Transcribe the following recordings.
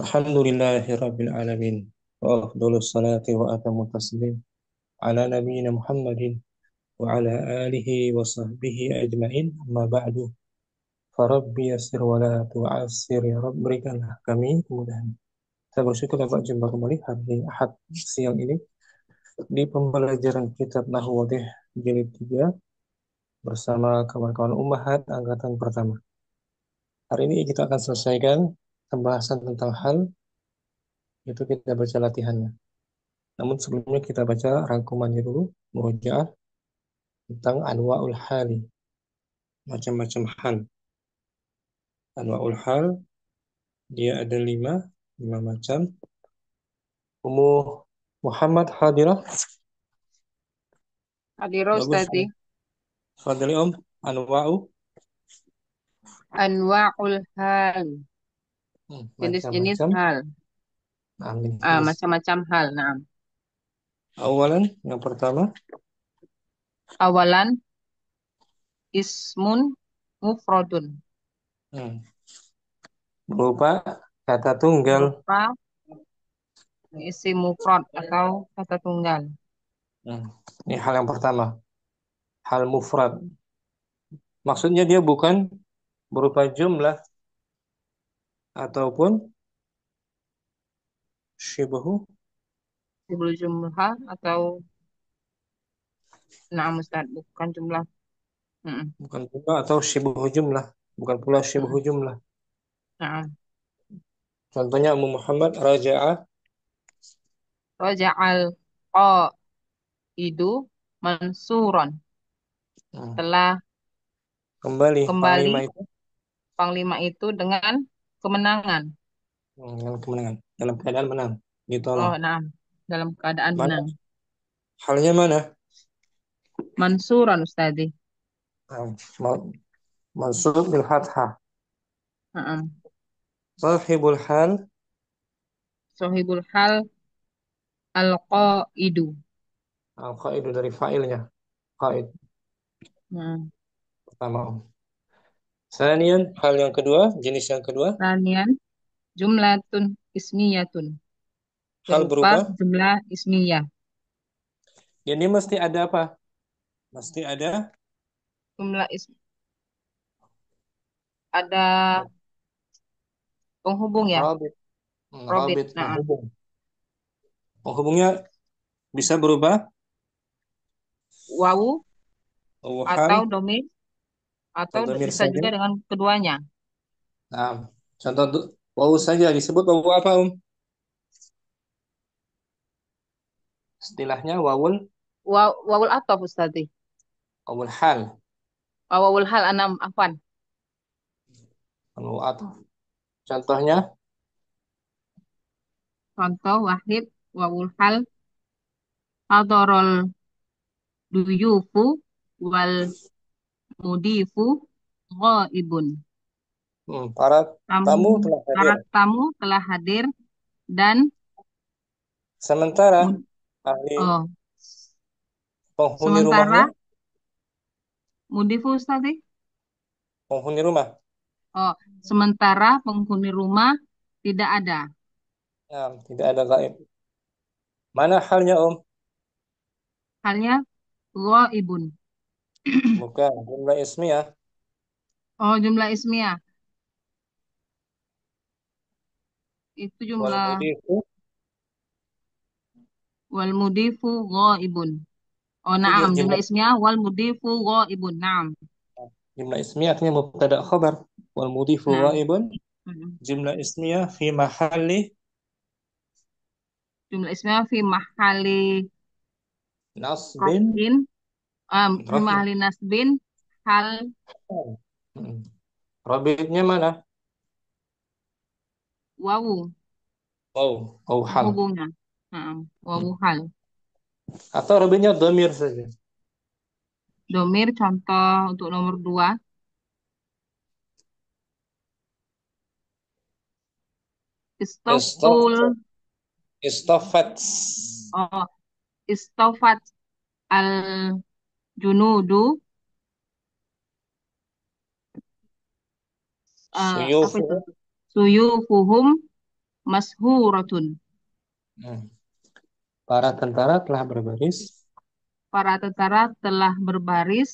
Alhamdulillahirabbil alamin. Wa afdhalus salati wa atamut taslim ala nabiyyina Muhammadin wa ala alihi wa sahbihi ajmain. Amma ba'du. Farabbi yassir wa la tu'assir ya Rabb, berikanlah kami kemudahan. Saya bersyukur dapat jumpa kembali hari Ahad siang ini di pembelajaran kitab Nahwu Wadih jilid 3 bersama kawan-kawan Ummahat angkatan pertama. Hari ini kita akan selesaikan pembahasan tentang hal, itu kita baca latihannya. Namun sebelumnya kita baca rangkumannya dulu, murojaah tentang anwa'ul hali, macam-macam hal. Anwa'ul hal, dia ada lima macam. Ummu Muhammad hadirah, Hadiro bagus. Ustadi. Fadli Om, anwa'u, Anwa'ul hal. Jenis-jenis macam-macam. hal. Nah, jenis. Macam-macam hal. Nah. Awalan, yang pertama, Awalan ismun mufradun. hmm, berupa kata tunggal. Berupa isim mufrad atau kata tunggal. Hmm, Ini hal yang pertama, hal mufrad. Maksudnya dia bukan berupa jumlah ataupun syibhu, Sebelum jumlah atau nah Ustaz, bukan jumlah. Mm-mm. bukan jumlah atau syibhu jumlah, bukan pula syibhu Mm-mm. jumlah. Nah. Contohnya Ummu Muhammad raja'a, Raja'al qaidu mansuron. hmm, Telah kembali kembali panglima itu, panglima itu dengan kemenangan. dengan kemenangan, dalam keadaan menang, ditolong. Oh, nah, dalam keadaan Mana menang. halnya mana? Mansuran Ustadi. Hmm, Mansub bil fathah. Heeh. Sahibul hal, Sohibul hal al-qaidu. qaidu dari fa'ilnya, qaid Nah, pertama. Sanian, hal yang kedua, jenis yang kedua, Ranian jumlatun ismiyatun. hal Berupa berupa, jumlah ismiyah. ini mesti ada apa? Mesti ada Jumlah ada penghubung ya. rabit, Robit. rabit Nah, penghubung. Penghubungnya bisa berubah, wawu hal atau domir atau atau dhamir bisa saja. juga dengan keduanya. Nah, contoh untuk wawu saja disebut wawu apa, Istilahnya wawul, Wawul atau Ustadi. wawul hal, Wawul hal anam afwan. wawu ataf. Contohnya, Contoh wahid wawul hal hadorol duyufu wal mudifu ghaibun. para Tamu, tamu telah hadir. para tamu telah hadir dan Sementara mud- ahli oh, penghuni rumahnya, sementara mudifu tadi. penghuni rumah. Oh, sementara penghuni rumah tidak ada. Nah, tidak ada gaib. Mana halnya, Om? Halnya ghaibun. Bukan jumlah ismiyah. Oh, jumlah ismiyah. Itu Wal jumlah mudifu wal mudifu ghaibun. Oh, itu na'am, jumlah jumlah, ismiyah wal mudifu ghaibun. Na'am. jumlah ismiyah artinya mubtada khabar. Wal mudifu Na'am. ghaibun. Mm-mm. Jumlah ismiyah fi mahalli Jumlah ismiyah fi mahali nasbin rofin, fi raf'a. mahali nasbin hal Hmm. Rabitnya mana? wawu Oh hal. penghubungnya. Na'am, wawu Hmm. hal. Atau rabitnya dhamir saja. Domir contoh untuk nomor dua. Istof, Istoful. istofat. Oh, istofat al junudu. Apa Suyufu itu? Suyufuhum mashuratun. Hmm. Para tentara telah berbaris, Para tentara telah berbaris,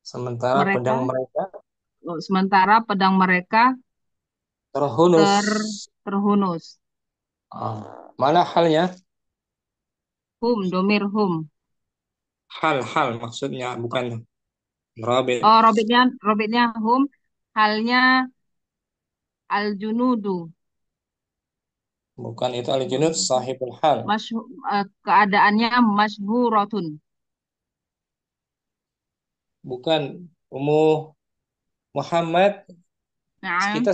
sementara mereka pedang mereka sementara pedang mereka terhunus. ter terhunus. Mana halnya? Domir hum. Hal maksudnya bukan rabit. Oh, robitnya hum, halnya al-junudu. Bukan itu al-junud sahibul hal. Keadaannya masyhuratun. Bukan Ummu Muhammad. Nah, Kita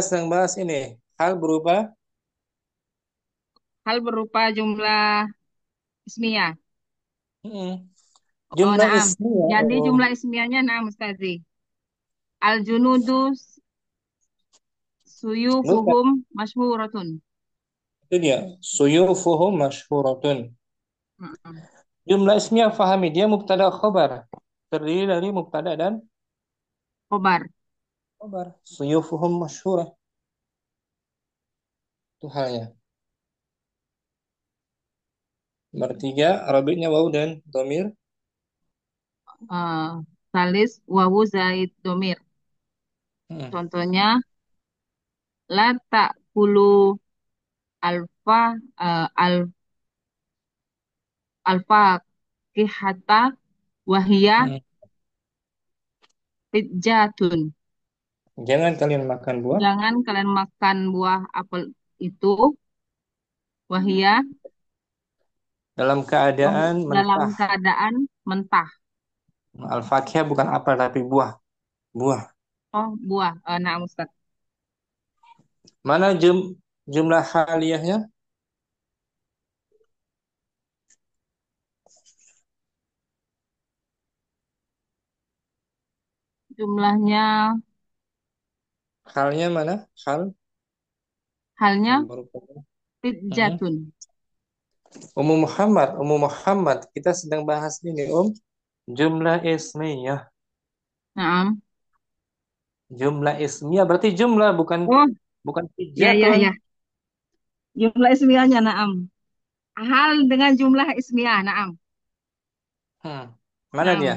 sedang bahas ini. Hal berupa hal berupa jumlah ismiyah. mm, Oh, jumlah naam. ismiyah. Jadi Oh, jumlah ismiyahnya naam Ustazi. Al-junudu bukan. suyufuhum masyhuratun. Itu dia. Suyufuhum masyhuratun. Mm-mm. Jumlah ismiyah fahami dia mubtada khobar. Terdiri dari mubtada dan Khobar. khobar. Suyufuhum masyhurah. Itu halnya. Nomor tiga, Arabiknya waw dan domir. Uh, Salis wawu zaid domir. Hmm. Contohnya la ta'kulu alfa alfa kihata wahia Hmm. hijjatun. Jangan kalian makan buah Jangan kalian makan buah apel itu wahia dalam keadaan dalam mentah. keadaan mentah. Al-Fakihah bukan apel tapi buah. Buah. Oh, buah. Nah, Ustaz. Mana jumlah haliyahnya? Jumlahnya Halnya mana? Hal yang halnya merupakan. Hmm. hijjatun. Ummu Muhammad. Kita sedang bahas ini, Jumlah ismiyah. Nah, Jumlah ismiyah berarti jumlah bukan oh, bukan ya, ya, hijatun. ya. Jumlah ismiyahnya, naam. Hal dengan jumlah ismiyah, naam. Hmm. Mana Naam. dia?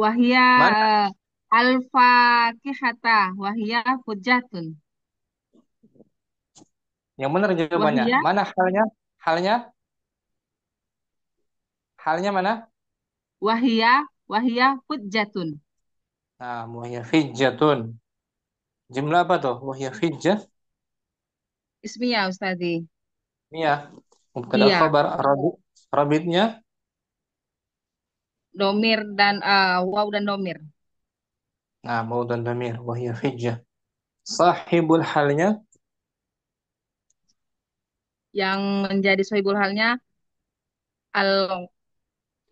Wahia Mana? al-fakihata. Wahia hujjatun. Yang benar jawabannya. Wahia, Mana halnya? Halnya? Halnya mana? wahia, wahia hujjatun. Nah, wahya hijjatun. Jumlah apa tuh? Wahya hijjah. Ismiyah, Ustazi. Iya. Mubtada Iya. khabar rabitnya. Domir dan waw dan domir. Nah, mau dan damir. Wahya hijjah. Sahibul halnya. Yang menjadi sohibul halnya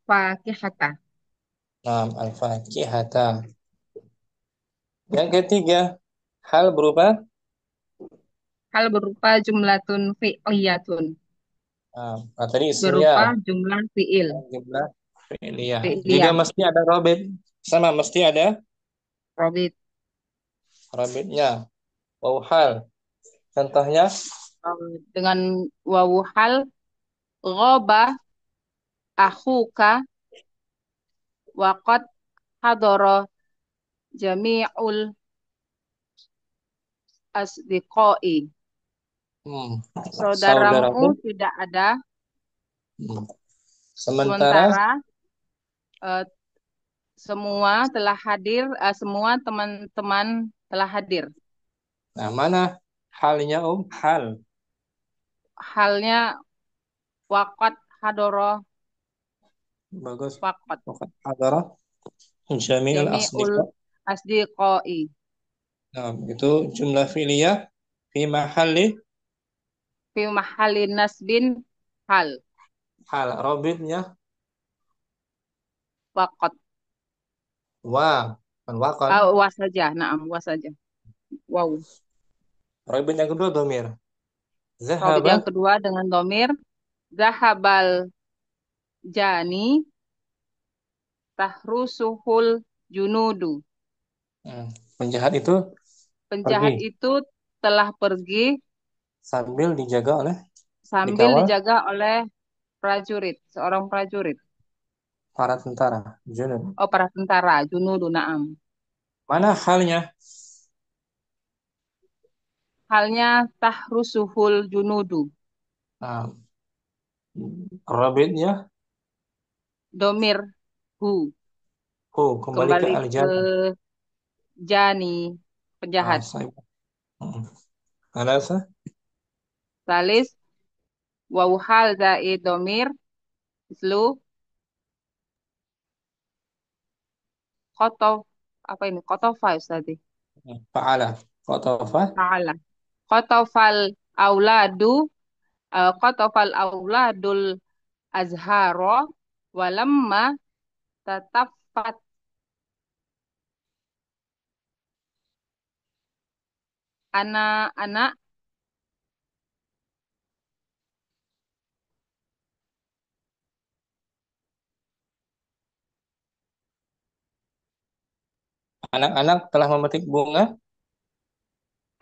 al-fakihata. Nah, al-fakihata. Yang ketiga, hal berupa Hal berupa jumlatun fi'liyatun. tadi Berupa ismiyah. jumlah fi'il. Jumlah fi'liyah. Juga Fi'liyah. mesti ada robit. Sama, mesti ada Robit. robitnya. Waw hal. Contohnya, Dengan wawu hal. Ghoba akhuka waqad hadara jami'ul asdiqai. hmm, Saudaramu saudaramu. tidak ada, Hmm. Sementara, sementara eh, semua telah hadir, semua teman-teman telah hadir. nah mana halnya hal. Halnya waqad hadara Bagus. waqad Waqad hadara jami'ul jami'ul asdiqa. asdiqai Nah, itu jumlah fi'liyah fi mahalli fi mahalli nasbin hal hal. Robitnya waqad. wa, bukan waqad. Wa saja, naam, wa saja. Wow. Robit yang kedua domir. Robit Zahaba. yang kedua dengan domir zahabal jani tahrusuhul junudu. Hmm, penjahat itu Penjahat pergi itu telah pergi sambil dijaga oleh sambil dikawal dijaga oleh prajurit, seorang prajurit. para tentara junud. Oh, para tentara, junudu, na'am. Mana halnya? Halnya tahrusuhul junudu. Nah, rabitnya Domir hu. kembali ke Kembali ke aljana. Jani, penjahat. Saya. Mm. Alasa Salis, wawhal zaid domir, islu, kotof, apa ini? Kotofa, tadi. fa'ala qatafa Ta'ala. Kotofal auladu, kotofal auladul azharo, walamma tatafat anak-anak anak-anak telah memetik bunga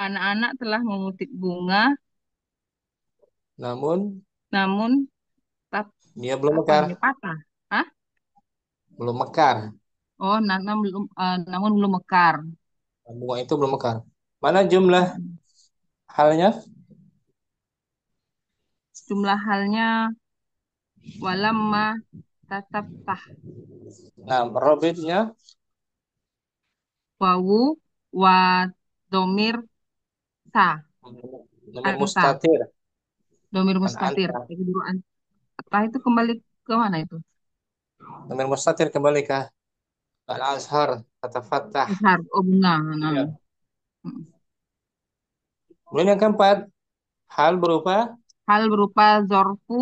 anak-anak telah memetik bunga, namun namun tap, dia belum apa mekar, ini patah? Hah? belum mekar. Oh, namun belum mekar. Bunga itu belum mekar. Mana jumlah Mm-mm. halnya? Jumlah halnya walamma tataftah Nah, robitnya wawu wa domir sa nomor anta mustatir domir kan mustatir. anta. Jadi dulu anta itu kembali ke mana itu? Nomor mustatir kembali ke al-azhar tatafattah. Besar. Oh, bunga. Nah. Ya. Mm. Kemudian yang keempat, hal berupa Hal berupa zorfu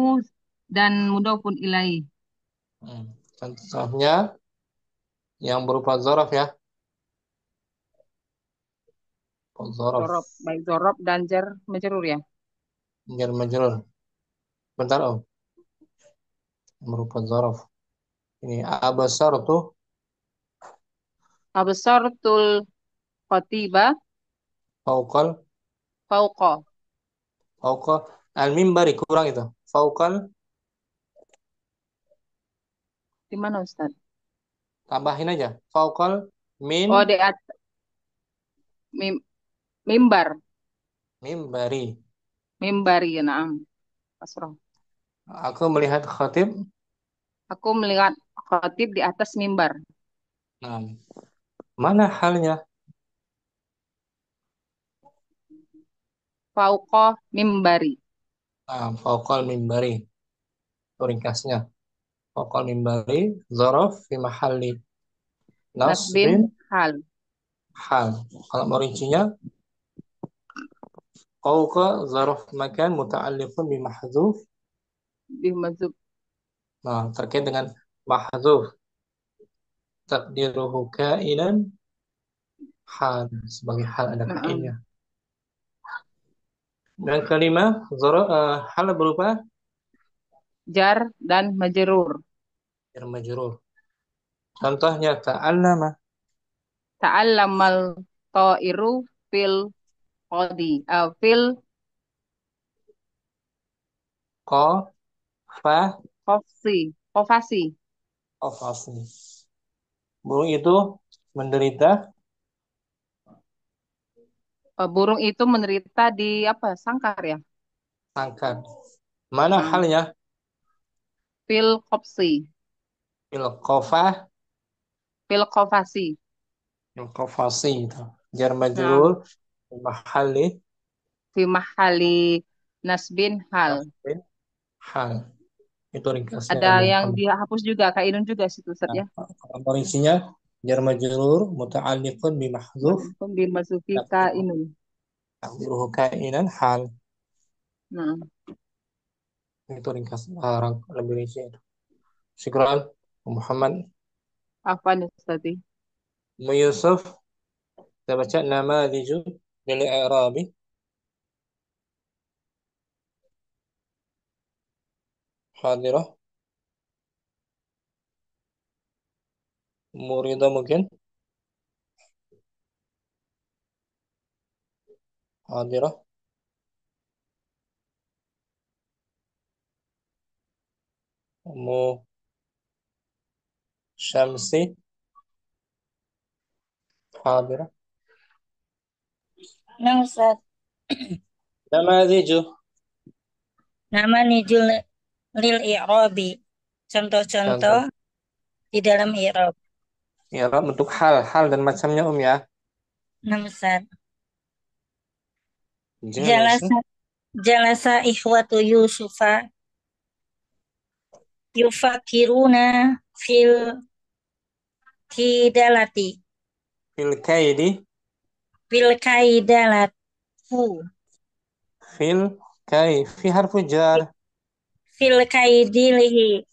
dan mudofun ilaih. contohnya yang berupa zorof ya. Zorof, Zorob, baik zorob dan jar majrur ya. jar majrur. Bentar om, berupa zorof. Ini abasar tuh Absartul khotiba faukal fauqa. faukal al-mimbari kurang itu. Faukal Di mana Ustaz? tambahin aja. Faukal min Oh, di mim, mimbar. mimbari. Mimbari ya, na'am. Kasroh. Aku melihat khatib. Aku melihat khotib di atas mimbar. Nah, mana halnya? Fauqa mimbari. Nah, faukal mimbari. Itu ringkasnya. Faukal mimbari zorof fi mahalli nasbin Nasbin hal. hal. Kalau mau rincinya, fauqa zorof makan muta'alliqun bi mahzuf. Bimazub. Nah, terkait dengan mahzuf takdiruhu kainan hal sebagai hal ada Na'am. kainnya. Dan kelima, hal berupa Jar dan majrur. jar majrur. Contohnya ta'allama Ta'allamal ta'iru fil qadi. Fil qafa qafsi. Qafasi. qafasi. Burung itu menderita Burung itu menderita di apa? Sangkar ya? sangkar. Mana Na'am. halnya? Fil qafsi. Fil qafah, Fil qafasi. fil qafasi itu. Jar majrur Na'am. mahalli Fi mahali nasbin hal. nasbin hal. Itu ringkasnya Ada Abu yang Muhammad. dihapus juga, Kak Idun juga situ Ustaz Nah, ya. kalau isinya jar majrur muta'alliqun bi mahdzuf Ma'rufun bi masufi takdiruhu Inun. takdiruhu kainan hal. Nah, Itu ringkas lebih rinci itu. Syukran Muhammad apa nih Ustaz? Mu Yusuf. Kita baca nama liju lil i'rabi hadirah muridah mungkin Hadirah. Ummu Syamsi. Hadirah. Nah, Ustaz. Namadziju. Nama nijul lil i'robi. Contoh-contoh Contoh. di dalam i'rob. Ya, bentuk hal, hal dan macamnya ya. Nah, Ustaz. Jalasa. Jalasa, jalasa ikhwatu Yusufa yufakiruna fil kidalati. Fil kaidi. Fil kaidalatu. Fil kai. Fi harfu jar. Fil kaidilihi.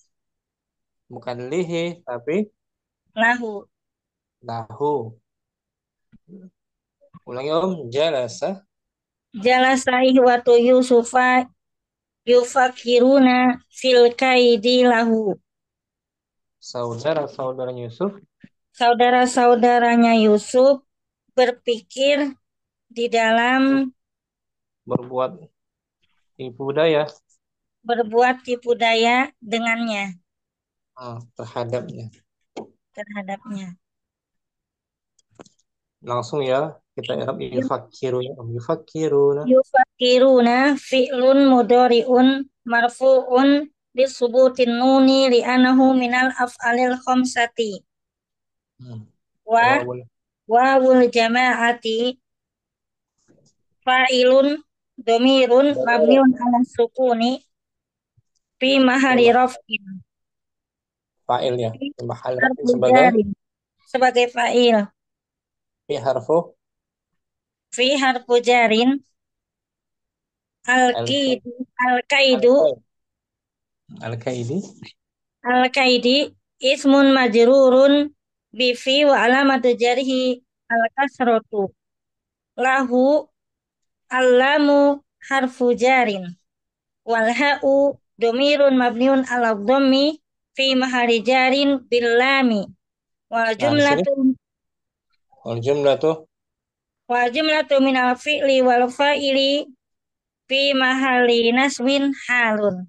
Bukan lihi, tapi Lahu. lahu. Ulangi om. Jalasa. Jalasa ikhwatu Yusufa yufakiruna fil kaidi lahu. Saudara-saudara Yusuf Saudara-saudaranya Yusuf berpikir di dalam berbuat tipu daya berbuat tipu daya dengannya terhadapnya. terhadapnya. Langsung ya, kita i'rab yufakiruna. Yufakiruna. Yufakiruna fi'lun mudhari'un marfu'un bisubutin nuni li'anahu minal af'alil khamsati Hmm. wa Wawul. wawul jama'ati fa'ilun domirun Damir. mabniun ala sukuni fi mahali Tema raf'in fa'il ya. fi Tema hal harfu sebagai jarin sebagai fa'il fi harfu fi harfu jarin al al-kaidu al al-kaidu al-kaidi. al-kaidi ismun majrurun bi fi wa alamatu jarhi al-kasratu lahu allamu harfu jarin wal ha'u domirun mabniun ala dhammi fi mahali jarin bil lami wal Nah, di sini jumlatu wal jumlah tuh wal jumlatu min al fi'li wal fa'ili fi mahali naswin halun.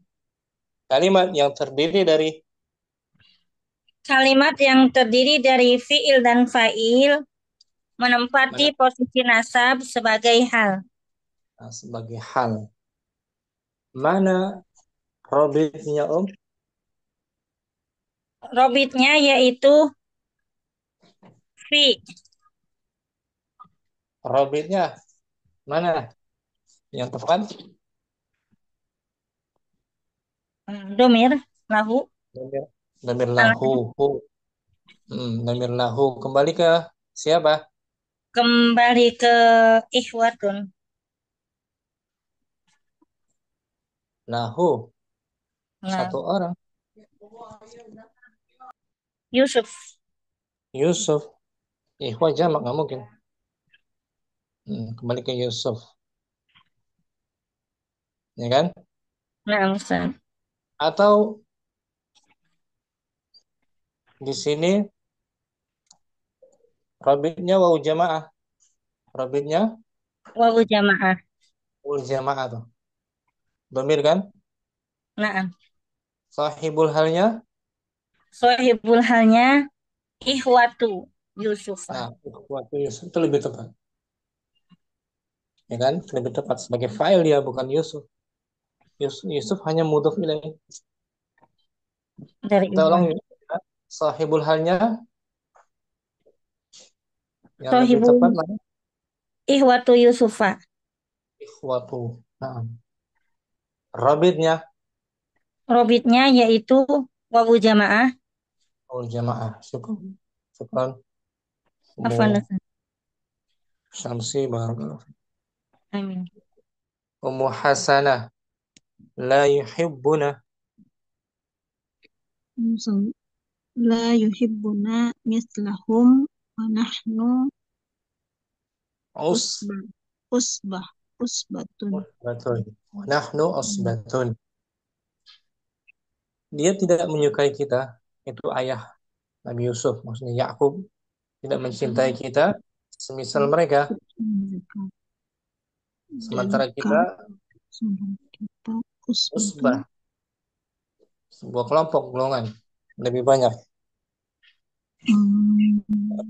kalimat yang terdiri dari Kalimat yang terdiri dari fi'il dan fa'il menempati mana? posisi nasab sebagai hal. Nah, sebagai hal. Mana robitnya om? Robitnya yaitu fi, Robitnya mana? Yang tepat? domir, lahu, Damir, damir lahu. al- Damir lahu. Kembali ke siapa? kembali ke ikhwatun. Lahu. Nah, Satu orang. Yusuf. Yusuf. Ikhwah jamak nggak mungkin. Kembali ke Yusuf. Ya kan? Nah, Ustaz. Atau di sini rabitnya wawu jamaah. Rabitnya Wawu jamaah. wawu jamaah tuh. Domir kan? Nah, Sahibul halnya. sohibul halnya ikhwatu Yusufa. Nah, ikhwatu Yusuf itu lebih tepat. Ya kan? Lebih tepat sebagai fa'il dia bukan Yusuf. Yusuf hanya mudhof ilaih. Dari Kita ulang ikhwan. ya. Sahibul halnya yang lebih tepat Sohibul mana? ikhwatu Yusufa. Ikhwatu. Nah, rabitnya Robitnya yaitu wawu jamaah. wawu jamaah. Syukur. Syukur. Afwan, Ummu Ustaz. Syamsi barakallahu. Amin. Ummu Hasanah la yuhibbuna لا يحبنا مثلهم ونحن us أصبع أصبع أصبة usbatun. Wa nahnu usbatun. Dia tidak menyukai kita, itu ayah Nabi Yusuf, maksudnya Yakub tidak mencintai kita semisal mereka. Dan Sementara kita kau seorang kita usbatun. usbah, sebuah kelompok golongan lebih banyak. Hmm,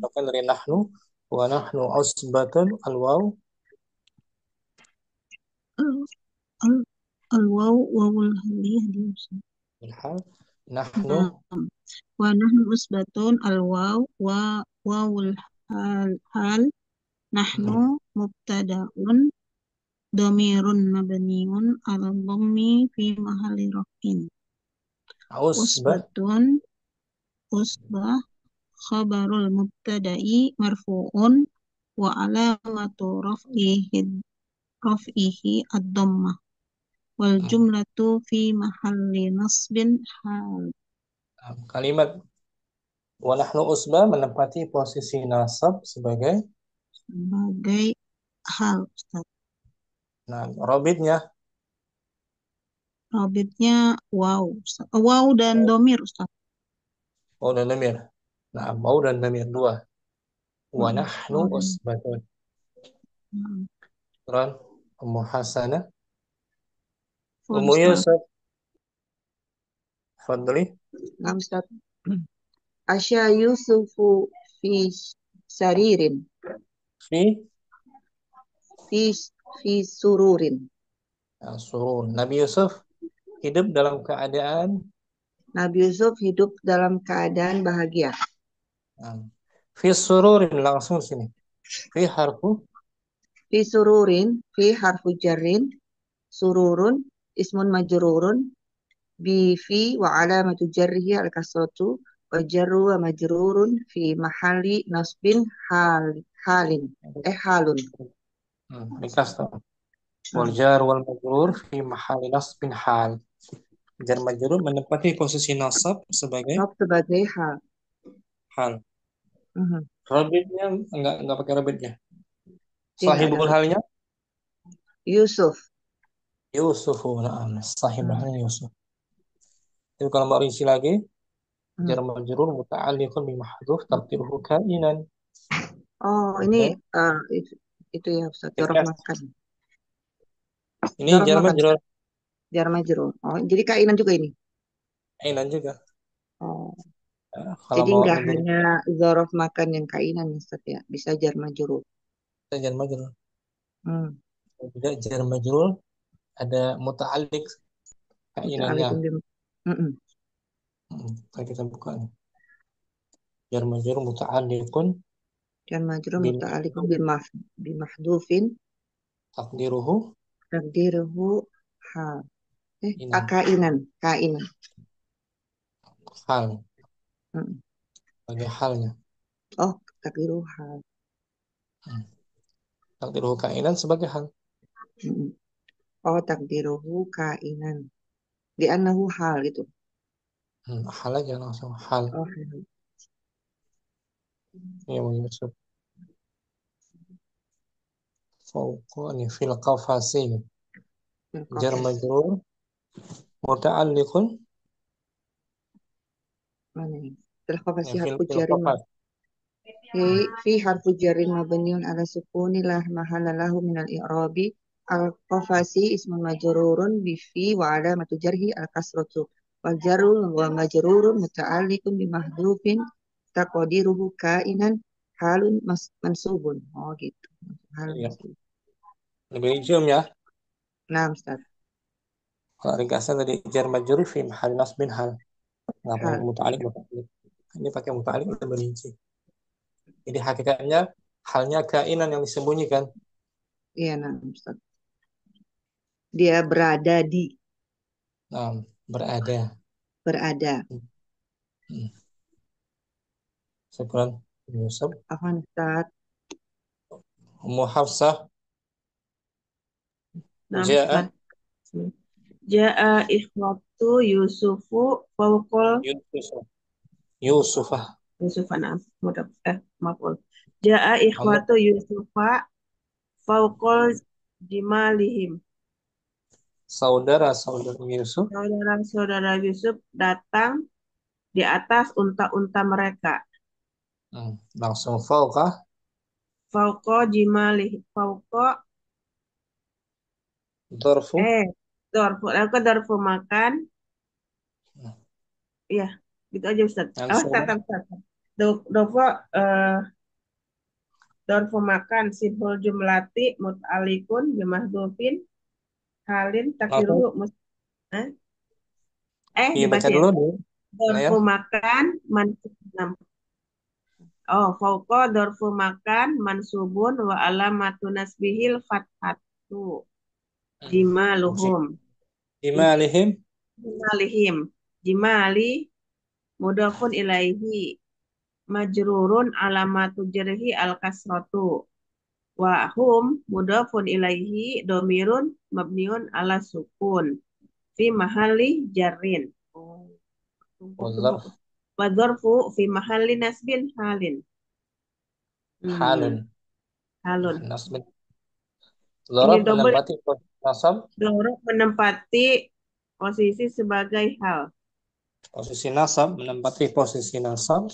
Bahkan dari nahnu wa nahnu usbatun al-waw al al al waw wawul haliyah diusul. hal nahnu Nah, wa nahnu usbatun al waw wa wawul hal nahnu mm, mubtadaun dhamirun mabniun ala dhammi fi mahalli raf'in. usbah Usbatun usbah khabarul mubtada'i marfu'un wa alamatu raf'ihi ad-dhammah wal mm. jumlatu fi mahalli nasbin hal. Kalimat wa nahnu usbah menempati posisi nasab sebagai Sebagai hal, Ustaz. nah robitnya Robitnya wow, Ustaz. Wow dan domir, Ustaz. waw dan damir. Nah, waw dan damir dua. Wa Mm-mm. nahnu Wow dan usbatun. mm. Quran Ummu Hasanah, Full, Ummu Ustaz. Yusuf, Fadli, Nah, Ustaz. Asya Yusufu fi saririn fi fi fi sururin. surur. Nabi Yusuf hidup dalam keadaan Nabi Yusuf hidup dalam keadaan bahagia. nah, fi sururin langsung sini. Fi harfu Fi sururin, fi harfu jarrin, sururun, ismun majrurun, bi fi wa alamatu jarrihi al kasratu wa jarru wa majrurun fi mahalli nasbin halin halun. dikasih. Wal Hmm. jar wal majrur fi mahalli nasbin hal. Jar majrur menempati posisi nasab sebagai Nob sebagai hal. hal. Mhm. Robitnya enggak pakai robitnya. Dia nggak ada Sahibul rob. halnya Yusuf. Yusuf. Nah, sahibul Hmm. halnya Yusuf. Jadi kalau mau rinci lagi, Hmm. jar majrur muta'alliqun bi mahdhuf taqdiruhu kainan. Oh, ini Oke. itu ya Ustaz, jorof Yes. makan. Ini Jorof jar makan majrur Ustaz. Jar majrur. Oh, jadi kainan juga ini. kainan juga. Oh, Ya, kalau jadi mau nggak menjadi hanya zorof makan yang kainan ya Ustaz ya, bisa jar majrur. jar majrur. Hmm. Juga jar majrur ada muta'alliq kainannya. Muta'alliqun bim. Mm-mm. Kita kita buka nih. Jar majrur muta'alliqun Jar majrur bi muta'alliqun bimahdufin takdiruhu takdiruhu hal. inan Kainan, kainan. hal Mm. bagi halnya. Oh, takdiruhu hal. Hmm. Takdiruhu kainan sebagai hal. Mm. Oh, takdiruhu kainan. Di anahu hal gitu. Hal aja langsung hal. Oh, hal. Ya Yusuf. Fauqa ni fil qafasi. Yang Jar kafas. majrur muta'alliqun Mana ini? Telah kafasi fil harfu fil jarin qafas. fi harfu jarin mabniun ala sukuni lah mahalla lahu minal i'rabi al qafasi ismun majrurun bi fi wa alamatu jarhi al kasratu wal jarru wa majrurun muta'alliqun bi mahdhufin taqdiruhu kainan halun mansubun. Oh gitu. Hal Ya. mansub. Lebih rinci ya. Nah, Ustaz. Kalau ringkasnya tadi jar majrur fi mahal nasbin hal. Nggak pakai Hal. muta'alliq muta'alliq. Ini pakai muta'alliq lebih rinci. Jadi hakikatnya halnya kainan yang disembunyikan. Iya, nah, Ustaz. Dia berada di Nah, berada. berada. Hmm. Syukran Yusuf. Afwan, Ustaz. Ummu Hafsah Nah, ja'a Ustaz. Ja'a ikhwatu Yusufu fawqal Yusuf. Yusufah. Yusufana mudah maafun. Ja'a Kamu ikhwatu Yusufa fawqal jimalihim. saudara-saudara Yusuf Saudara-saudara Yusuf datang di atas unta-unta mereka. langsung fauqah Fauqa jimalihim. Fauqa Dorfu. Eh, dorfu. Aku dorfu makan. Iya, gitu aja Ustaz. Oh, Mansubah. tatap, tatap. Dorfu, eh, dorfu makan. Sibul jumlati, mut'alikun, bimahdufin, halin, takdiruhu, Langsung eh, dibaca dibacain. dulu di layar. Dorfu makan, mansub. Oh, fauqa dorfu makan, mansubun, wa alamatu nasbihil fathatu. Hmm. Jimaluhum. Imalihim. Jimalihim. Jimali, mudafun ilaihi. Majrurun alamatu jarhi al-kasratu. Wa hum mudafun ilaihi domirun mabniun ala sukun. Fi mahali jarrin. Oh, tumpuk-tumpuk. Wadzarf. Wa dzarfu fi mahali nasbin halin. Hmm, Halun. Nah, halun. nasbin. Ini Dzaraf double menempati posisi nasab. dorong menempati posisi sebagai hal. Posisi nasab menempati posisi nasab.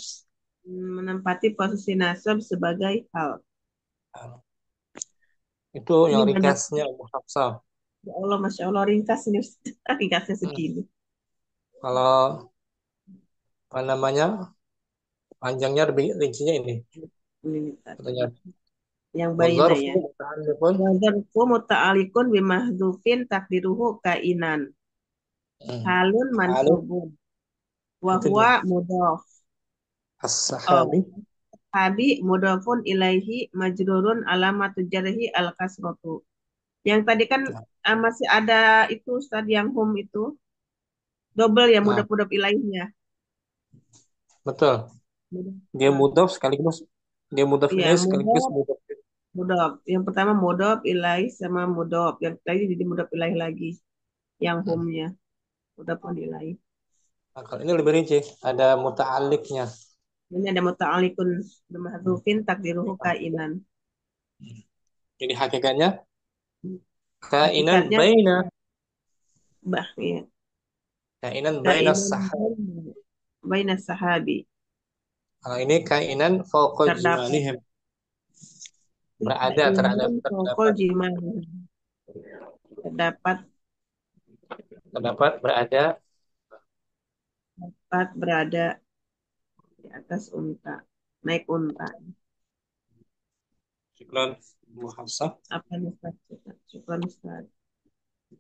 Menempati posisi nasab sebagai hal. Nah, itu Ini yang benar. ringkasnya Abu Hafsah. Ya Allah, Masya Allah, ringkas ini. Ringkasnya Hmm. segini. Kalau apa namanya panjangnya lebih rincinya ini. Ini kita Katanya coba. Yang baina wadzarfu ya. muta'alliqun. Wadarfu muta'alikun bimahdufin takdiruhu kainan. Hmm. Halun Halun mansubun. itu dia. Wahwa mudhaf. As-sahabi. Oh, habi mudhafun ilaihi majrurun alamatu jarhi al-kasratu. Yang tadi kan Nah, masih ada itu Ustaz yang hum itu. Double ya nah, mudhaf-mudhaf ilaihnya. betul. Mudhaf. Dia mudhaf sekaligus dia mudhaf Iya, ilaih sekaligus mudhaf, mudhaf. mudhaf. Yang pertama mudhaf ilaih sama mudhaf. Yang tadi jadi mudhaf ilaih lagi. Yang Hmm. hum-nya. Mudhafun ilaih. Nah, kalau ini lebih rinci, ada muta'alliqnya. Ini ada muta'alikun Hmm. bimahdufin takdiruhu kainan. Jadi hakikatnya kainan Hakikatnya baina ya. kainan baina Kainan sahab. baina sahabi. Kalau ini kainan fauqa Terdapat. jimalihim, berada terhadap Kainan sokol terdapat jimal. Terdapat terdapat berada. dapat berada di atas unta. Naik unta. Syukran Bu Hafsah. Apa nih Ustaz? Syukran Ustaz.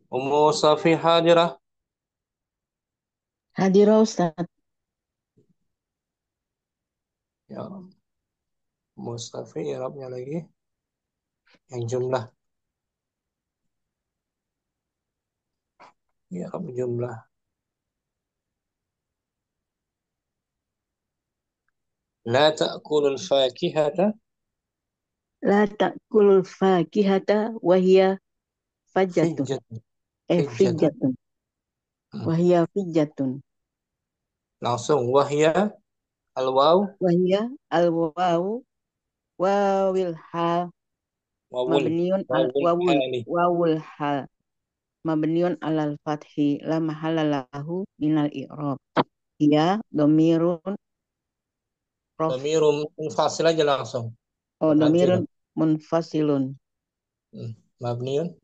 Ummu Safi hadirah. Hadirah Ustaz. Ya, Ummu Safi Arabnya lagi yang jumlah. Ya, Arab jumlah. La ta'kulul fakihata La ta'kulul fakihata wahia fajatun. hijjat. Hijjatan. Fijatun. Hmm. Wahia fijatun. Langsung wahya al-waw Wahia al-wawu wawil hal wawul mabniun al wawul wawul hali. wawul hal mabniun alal fathi la mahalla lahu minal i'rab. Ia domirun rof Dhamirum munfasil aja langsung. Mutasil. domirun munfasilun Mabniun.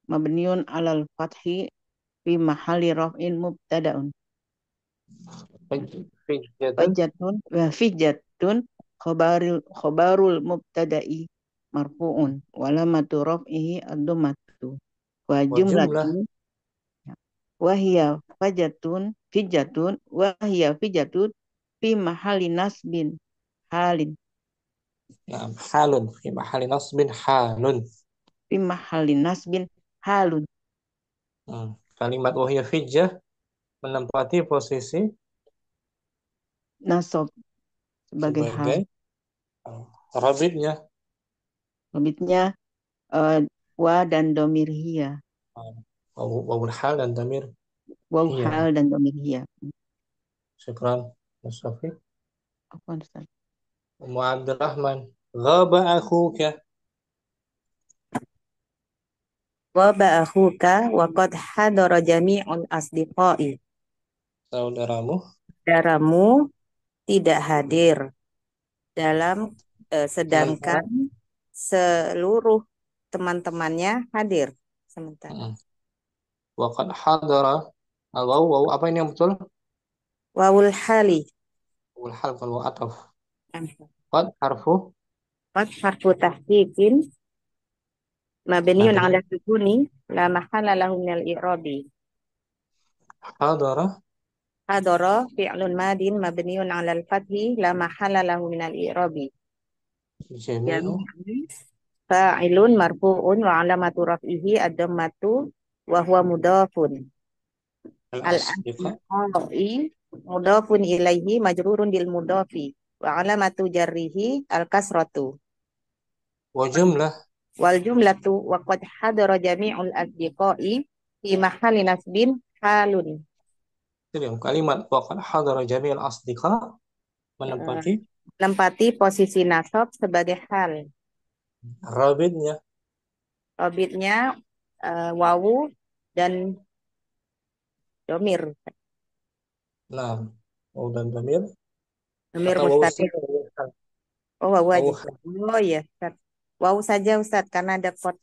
mabniun alal fathi fi mahalli raf'in mubtada'un. Hijjatan. Fajatun wa fijatun khobarul mubtada'i marfu'un walamatu raf'ihi ad-dhammatu wa Wa jumlah. jumlatun wahia fijatun fi mahalli nasbin halin Nah, halun. Fi mahali nasbin halun. fi mahalli nasbin halun Kalimat wahya fijjah menempati posisi nasab sebagai hal. sebagai rabitnya. Lebihnya eh, wa dan domir hiya. Wawul hal dan damir Waw iya. hal dan domir hiya. Syukran. Mustafi. Apa Ustaz? Ummu Abdurrahman. Ghaba akhuka. Waba akhuka wa qad hadara jami'ul asdiqai. Saudaramu. Saudaramu tidak hadir Sementara sedangkan seluruh teman-temannya hadir. sementara. Wa qad hadara waw apa ini yang betul? Wawul hali. Wal hal kalau ataf. Ah. Qad harfu Qad harfu tahqiqin mabniun mabni. ala sukuni la mahalla lahu minal i'rabi. Hadara Hadara fi'lun madin mabniun ala al-fathi la mahalla lahu minal i'rabi. jami'u Jami'un fa'ilun marfu'un wa alamatu raf'ihi ad-dhammatu wa huwa mudhafun. al-asdiqa Al-asdiqai mudhafun ilaihi majrurun bil mudhafi wa alamatu jarrihi al-kasratu. wa jumlah. Wal jumlatu wa qad hadara jami'ul asdiqai fi mahalli nasbin halun. Jadi kalimat wa qad hadara jami'al asdiqa menempati Menempati posisi nasab sebagai hal. rabitnya. Robitnya wawu dan domir. Nah, waw dan dhamir Domir atau waw mustatir. saja, waw hal. Oh, wawu aja. Waw hal. Oh ya, Ustaz. Wawu saja Ustaz karena ada kot.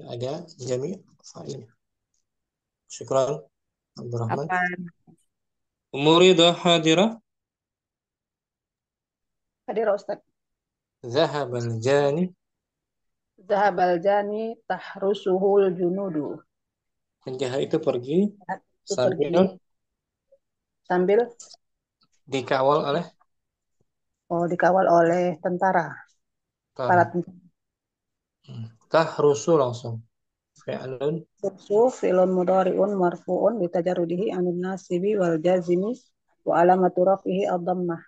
Ada jami' fa'il. Syukran Abdurrahman. Apa? Murida hadira Hadir Ustaz. zahabal jani. Zahabal jani tahrusuhul junudu. Penjahat itu pergi Itu sambil sambil dikawal oleh dikawal oleh tentara. Para tentara. tahrusu langsung. Fi'lun Tahrusu fi'lun mudhari'un marfu'un bitajarrudihi anin nasibi wal jazimi wa alamatu rafihi ad-dhammah.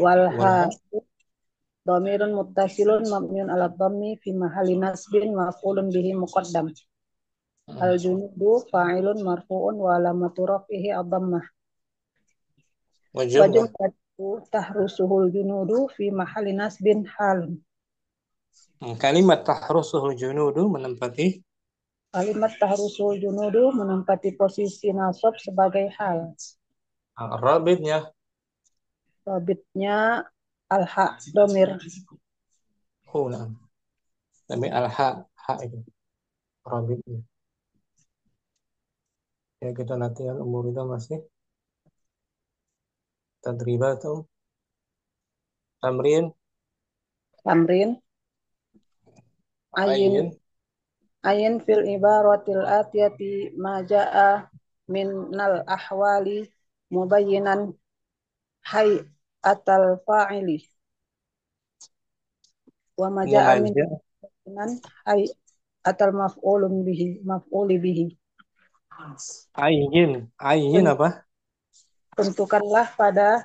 Wal ha dhamirun muttasilun mabniun ala dhammi fi mahalli nasbin maf'ulun bihi muqaddam. Al junudu fa'ilun marfu'un wa alamatu rafihi ad-dhammah. wa jumlah. Tahrusuhul junudu fi mahalli nasbin halun. Kalimat tahrusuhul junudu menempati Kalimat tahrusuhul junudu menempati posisi nasab sebagai hal. rabitnya Rabitnya al-ha domir. huna. Tapi al-ha itu rabitnya. Ya kita latihan umur itu masih tadribatum tamrin Tamrin ayyin ayin fil ibaratil atiyati ma ja'a minal ahwali mubayyinan hay'atal fa'ili wa ma ja'a min hay'atal maf'uli bihi. ayyin apa? Tentukanlah pada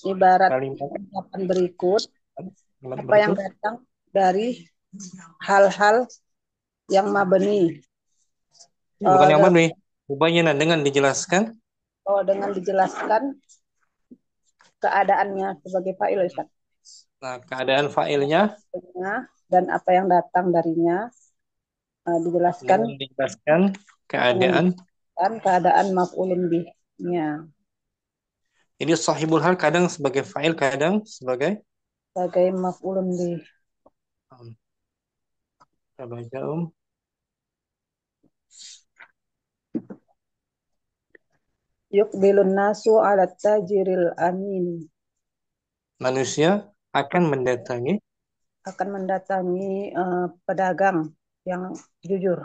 ibarat Kalimat berikut apa yang berikut. datang dari hal-hal yang mabni. Bukan yang mabni. Mubayyinan dengan dijelaskan. Dengan dijelaskan keadaannya sebagai fa'il, Ustaz. Nah, keadaan fa'ilnya dan apa yang datang darinya dijelaskan keadaan maf'ulun bihnya. Jadi sahibul hal kadang sebagai fa'il, kadang sebagai maf'ulun bih. Kita baca Yuqbilun nasu ala tajiril amin. Manusia akan mendatangi pedagang yang jujur.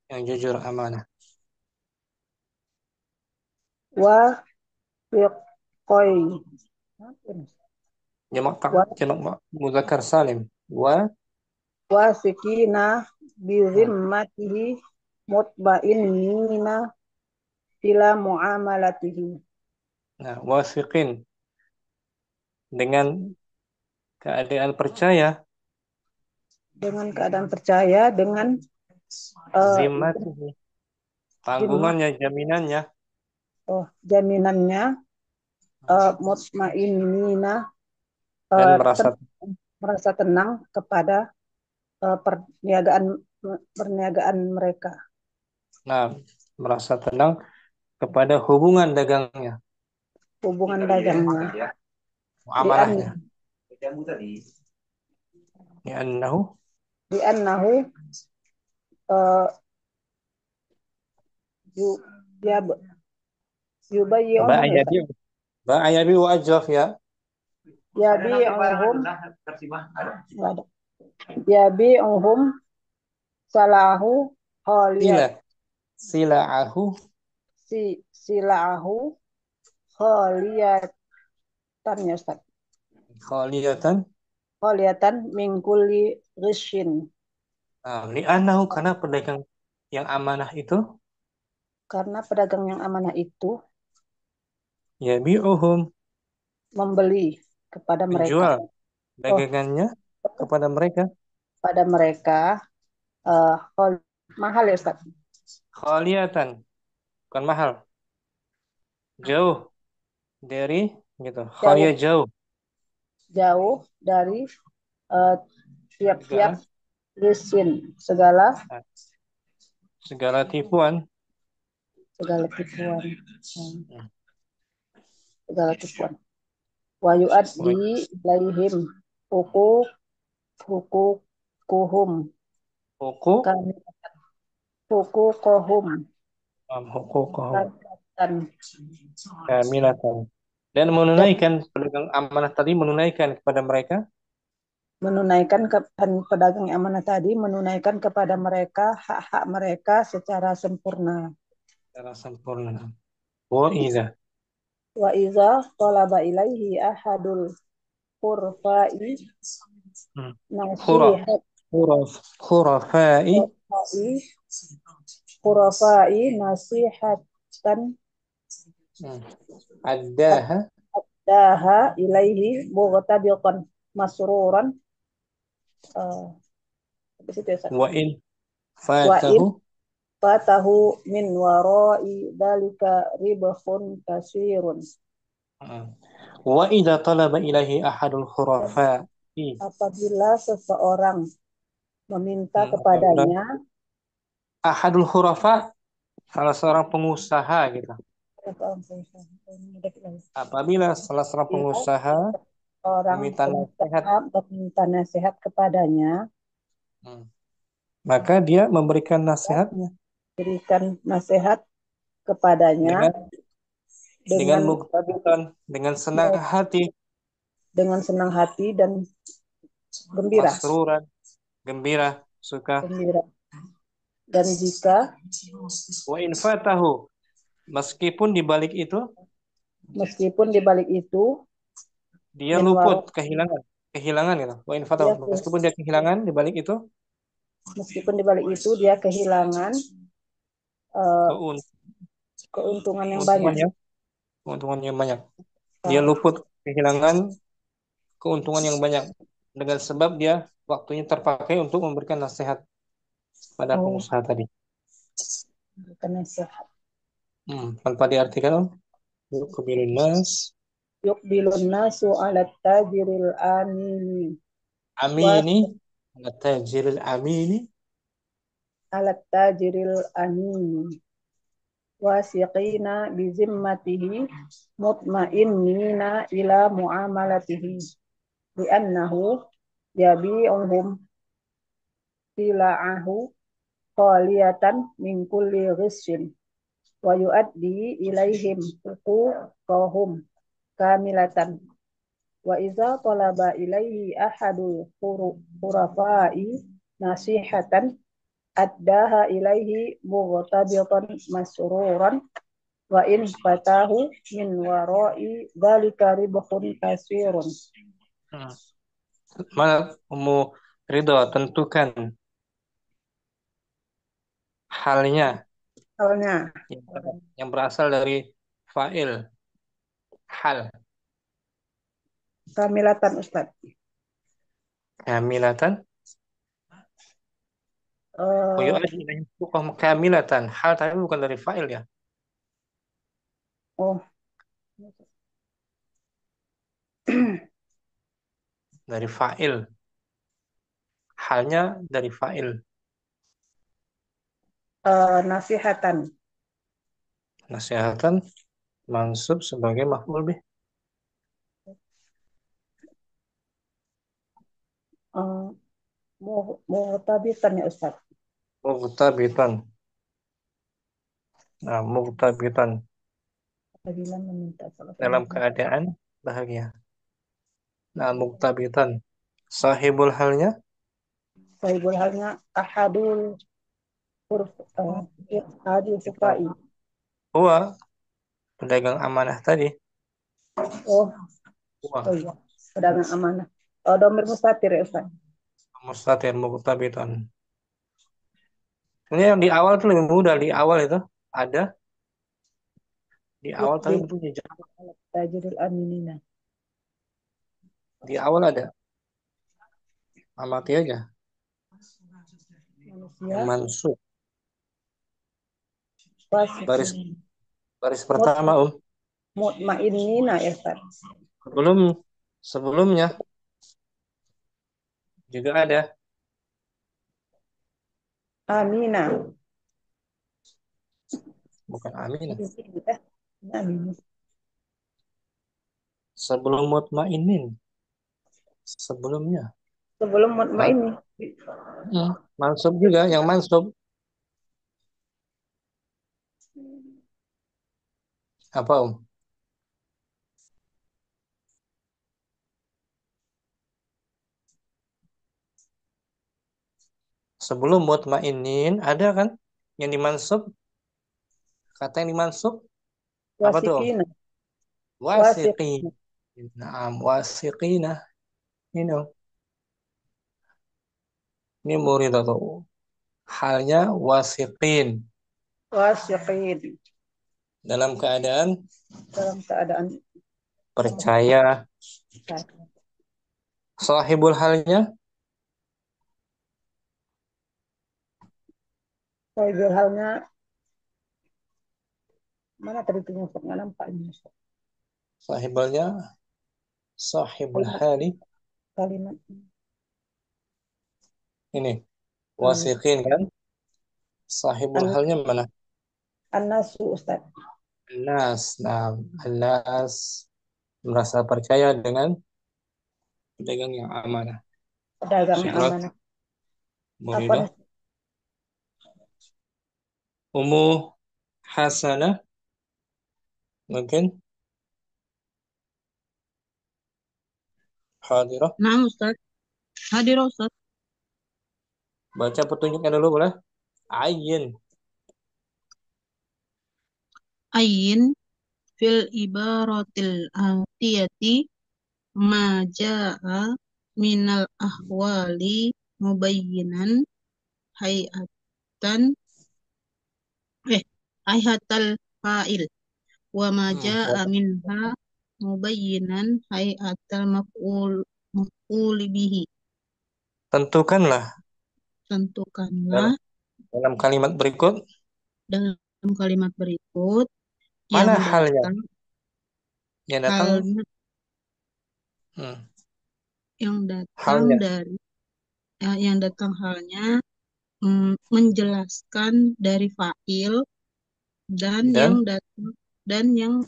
Yang jujur amanah. Wa yuqoi. Jamak muzakkar salim. Wa Sikina bi zimmatihi mutba'innina ila muamalatihi. Nah, wasiqin dengan keadaan percaya. Dengan keadaan percaya, dengan zimmatihi, tanggungannya, jaminannya. Jaminannya mutmainnina Dan merasa tenang kepada perniagaan mereka. Nah, merasa tenang kepada hubungan dagangnya. Muamalahnya. Li'annahu eh, yu, ya, Ba yubayyi'uhum Ustaz. ayabi, ba ayabi wa ajraf ya. Yabi'uhum, nggak ada. Yabi'uhum salahu Sila, khaliyat, silaahu, sila'ahu khaliyatan ya Ustaz. khaliyatan. Khaliyatan min kulli ghisyin. Li'annahu, karena pedagang yang amanah itu Karena pedagang yang amanah itu yabi'uhum, membeli kepada mereka. menjual Oh, dagangannya kepada mereka pada mereka mahal ya Ustaz. khaliyatan, bukan mahal, jauh dari gitu. Khalia Jauh jauh jauh dari eh, tiap-tiap segala ghisyin, segala segala tipuan. segala tipuan. Hmm, Hmm. segala tipuan. Wa yu'addi ilaihim hukukuhum Huku kami hukukuhum hukukuhum dan kamilatan, dan dan menunaikan, pedagang amanah tadi menunaikan kepada mereka menunaikan dan pedagang yang amanah tadi menunaikan kepada mereka hak-hak mereka secara sempurna. secara sempurna. Wa idza Wa iza talaba ilaihi ahadul qurfa'i khuraf nasihat khurafai qurfa'i qurfa'i nasihatan hmm, addaha daha ilaihi mughtabiqan masruran habis itu ya Ustaz. wa in Wa in fatahu fatahu min warai dalika ribhun kasirun. wa idza talaba ilahi ahadul Dan khurafai apabila seseorang meminta apabila kepadanya ahadul khurafa, salah seorang pengusaha gitu. Apabila salah seorang pengusaha orang meminta nasihat, pengusaha meminta nasihat kepadanya, hmm, maka dia memberikan nasihatnya berikan nasihat kepadanya dengan dengan muktabitan, dengan senang hati, dengan senang hati dan gembira, masruran, gembira, suka. gembira. Dan jika Wa in fatahu, meskipun di balik itu meskipun di balik itu dia min luput, waro kehilangan gitu. Wa in fatahu, dia meskipun dia kehilangan di balik itu meskipun di balik itu dia kehilangan eh, keun- keuntungan yang banyak. keuntungannya, keuntungan yang banyak. Dia luput, kehilangan keuntungan yang banyak dengan sebab dia waktunya terpakai untuk memberikan nasihat pada Oh, pengusaha tadi. berikan nasihat. Tanpa diartikan Om. Yuqbilun nas Yuqbilun nasu ala tajiril amini was amini, tajiril amini, ala tajiril amini wasiqina bizimmatihi mutmainnina ila muamalatihi li'annahu yabi'uhum sila'ahu khaliyatan min kulli ghissin wa yu'addi ilaihim huquqahum kamilatan wa iza talaba ilaihi ahadul khurafai nasihatan addaha ilaihi mughtabitan masruran wa in fatahu min warai dzalika ribhun kasirun. Mana Ummu Ridho tentukan halnya Halnya yang berasal dari fa'il hal kamilatan Ustaz. kamilatan wa Uh, yu'addi ilaihim huquqahum kamilatan. Hal tadi bukan dari fa'il ya, oh dari fa'il. Halnya dari fa'il. nasihatan Nasihatan mansub sebagai maf'ul bih. mughtabitan ya Ustaz. Mughtabitan. Nah, mughtabitan. Apabila meminta salah Dalam seorang keadaan bahagia. Nah, mughtabitan. Sahibul halnya sahibul halnya ahadul huruf ahadul kita fukai. huwa pedagang amanah tadi. Oh, Huwa oh iya, pedagang amanah. Oh, domir mustatir ya Ustaz. mustatir mughtabitan. Ini yang di awal tuh lebih mudah. Di awal itu ada. Di awal tapi Yukbil bunyi jam. tajiril aminina. Di awal ada. Amati aja. Yang Manusia mansub. Baris wasiqin. baris Mut pertama mutmainnina ya Ustaz. Sebelumnya juga ada. Amina. Bukan aminah. Amina. Sebelum mutmainin. Sebelumnya. Sebelum mutmainni. Mansub juga. Yang mansub. Apa Sebelum mutmainin ada kan yang dimansub, kata yang dimansub apa tuh Wasiqina. wasiqin. Naam wasiqina. Ini ini murid atau halnya wasiqin Wasiqin. dalam keadaan Dalam keadaan percaya. Sahibul halnya sahibul halnya mana tadi tuh nggak nampak ini Ustaz. sahibulnya sahibul Kalimat hali kalimat ini wasiqin kan. Sahibul an halnya mana? An-nasu Ustaz. Nas. Nah, Nas merasa percaya dengan pedagang yang amanah. Pedagang yang Syukran amanah. Apa muridah. nih? Ummu Hasanah mungkin hadirah. Nah, Ustaz. Hadir, Ustaz. Baca petunjuknya dulu boleh? Ayin. Ayin fil ibaratil atiyati ma ja'a minal ahwali mubayyinan hayatan hayhatal fa'il wa ma ja'a minha mubayyinan hayatal maf'ul bihi. Tentukanlah Tentukanlah dalam kalimat berikut dalam kalimat berikut mana yang halnya yang datang halnya hmm, yang datang halnya dari yang datang halnya menjelaskan dari fa'il dan dan yang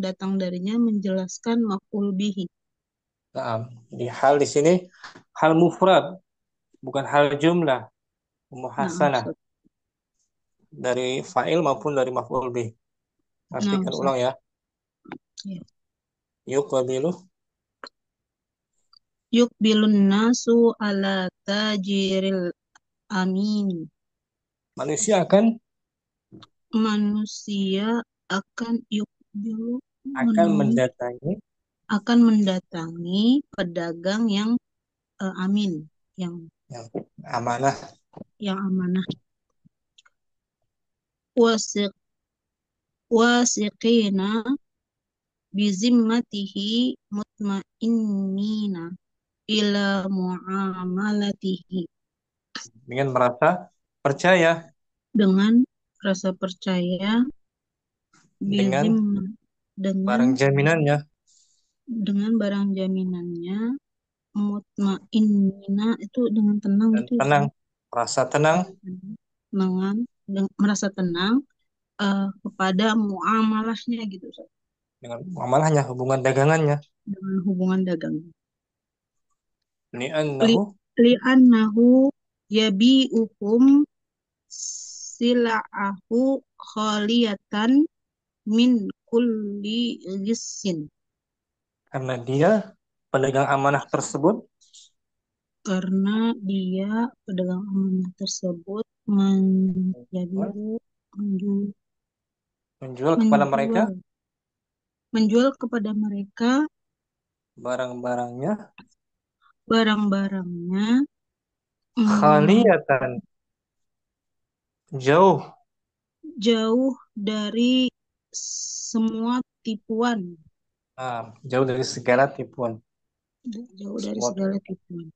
datang darinya menjelaskan maf'ul bihi. nah, di hal di sini hal mufrad bukan hal jumlah. Ummu Nah, Hasanah Ustaz. dari fa'il maupun dari maf'ul bih. Nah, Artikan Ustaz. ulang ya. Ya. Yuqabilu Yukbilun nasu ala tajiril amin. manusia akan Manusia akan yukbilu mendatangi akan mendatangi pedagang yang amin, yang yang amanah. amanah. Wasiqina bizimmatihi mutmainnina ila muamalatihi. Dengan merasa percaya Dengan rasa percaya dengan barang dengan jaminannya barang jaminannya mutmainnina itu dengan tenang dan gitu ya. tenang, merasa tenang Merasa tenang kepada muamalahnya gitu Ustaz. dengan muamalahnya, hubungan dagangannya. Dengan hubungan dagang. Li'annahu Li'annahu yabi'uhum sila'ahu khaliyatan min kulli ghissin. Karena dia pedagang amanah tersebut Karena dia pedagang amanah tersebut menjabiru menjual menjual kepada mereka menjual menjual kepada mereka barang-barangnya barang-barangnya mm, khaliyatan, jauh jauh dari semua tipuan, jauh dari segala tipuan. jauh dari Semua segala tipuan.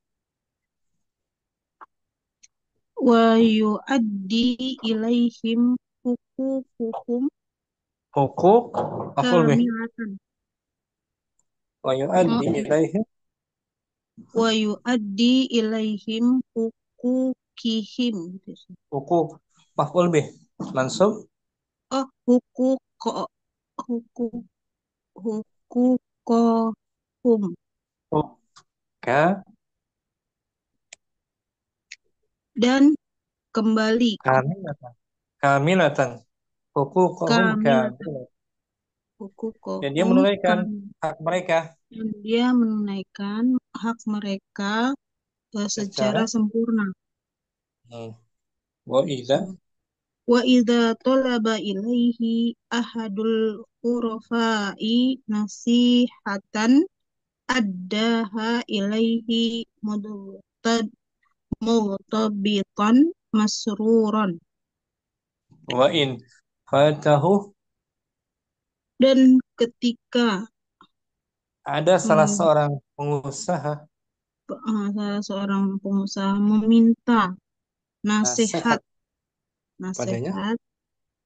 Wa yu'addi ilaihim huququhum hukuk maf'ul bih kamilatan. wa yu'addi ilaihim Wa yu'addi ilaihim hukukihim. hukuk maf'ul bih mansub Oh, hukuk hukukohum. ka Dan kembali kamilatan kamilatan hukukuhum kamilatan kamilatan. Dan dia hukukohum menunaikan hak mereka dan dia menunaikan hak mereka secara secara sempurna. wa idza Wa idza talaba ilaihi ahadul khurafai nasihatan addaha ilaihi mudtabitan masruran. wa in fatahu Dan ketika ada salah mm, seorang pengusaha salah seorang pengusaha meminta nasihat nasihat padanya nasihat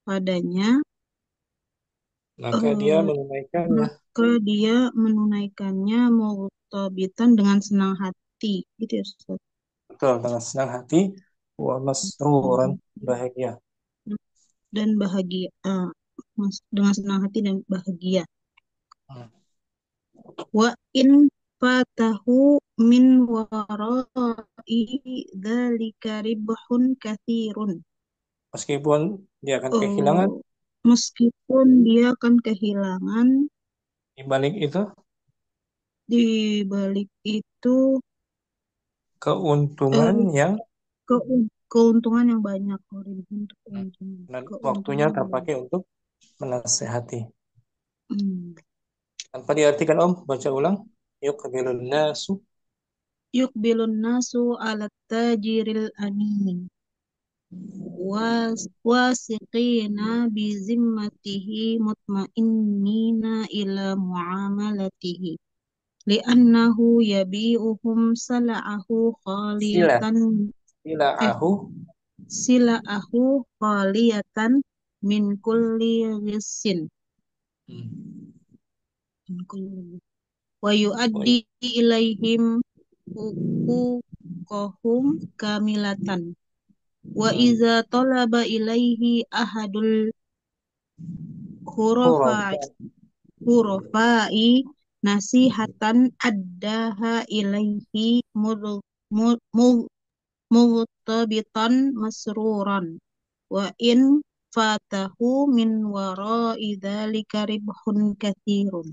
padanya, maka dia eh, menunaikannya maka dia menunaikannya muktabitan dengan senang hati, gitu ya Ustaz. betul dengan senang hati wa masruran bahagia. Dan bahagia, dengan senang hati dan bahagia. Hmm. Wa in fatahu min warai dzalika ribhun katsirun. Meskipun dia akan kehilangan Oh, meskipun dia akan kehilangan di balik itu di balik itu keuntungan eh, yang keuntungan yang banyak. Ribhun itu keuntungan, dan waktunya keuntungan yang banyak. terpakai untuk menasehati. Hmm. Tanpa diartikan Om, baca ulang. Yuqbilun nasu Yuqbilun nasu ala tajiril amin wasiqina bizimmatihi mutmainnina ila muamalatihi li'annahu yabi'uhum sala'ahu sila khaliyatan eh silaahu sila'ahu khaliyatan min kulli ghissin min kulli wa yu'addi ilaihim huquqahum kamilatan. Wa iza talaba ilaihi ahadul hurafai khurafa hurafai nasihatan addaha ilaihi murtabitan masruran. Wa in fatahu min warai dzalika ribhun katsirun.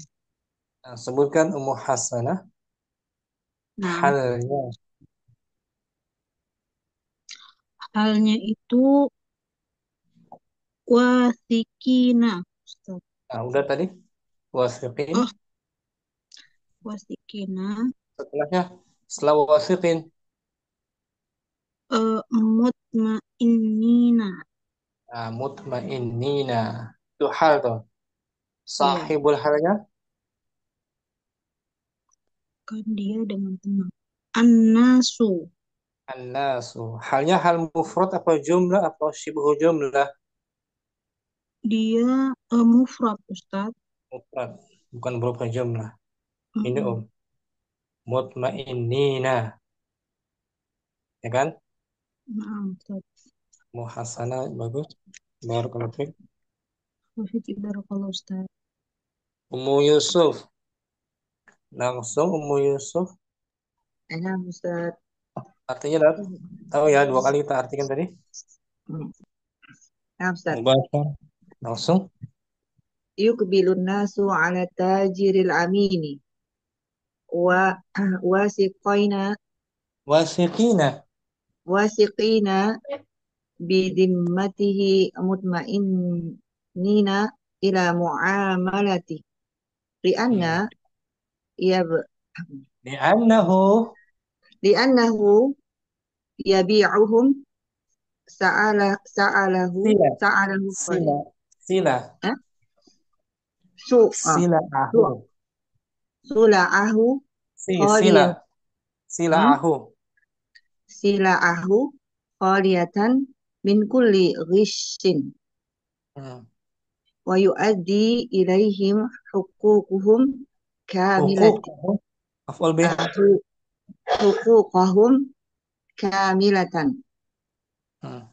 Nah, sebutkan Ummu Hasanah Nah, halnya. halnya itu wasikina. Ustaz. Nah, udah tadi wasiqin. Oh, wasikina Setelahnya setelah wasiqin mutmainnina. mutmainnina. Itu hal tuh. Iya, Sahibul halnya kan dia dengan tenang. An-nasu, an-nasu. Halnya hal mufrad apa jumlah apa syibhu jumlah? dia mufrad Ustaz. Mufrad, bukan berupa jumlah. Ini Mm-mm. mutmainnina, ya kan? Nah, Ustaz. Muhasana bagus. Barakallahu fiik. Wafiki barakallahu Ustaz. Ummu Yusuf. Langsung Ummu Yusuf. Enak, Ustaz. Artinya tahu ya dua kali kita artikan tadi. Hmm. Nah, Ustaz. Mubasyar. Langsung. Yukbilun nasu ala tajiril amini wa wasiqina Wasiqina. wasiqina bidimmatihi mutmainnina ila muamalati lianna yab Li'annahu liannahu yabi'uhum sila. sa'alahu Sila. Sila. eh? su ah, su Sila'ahu. sula'ahu Sila. khaliyat Sila'ahu. sila'ahu khaliyatan min kulli ghishin Hmm. wa yu'addi ilaihim huququhum kamilatan Huququhum. Maf'ul bih. huquqahum kamilatan Hmm.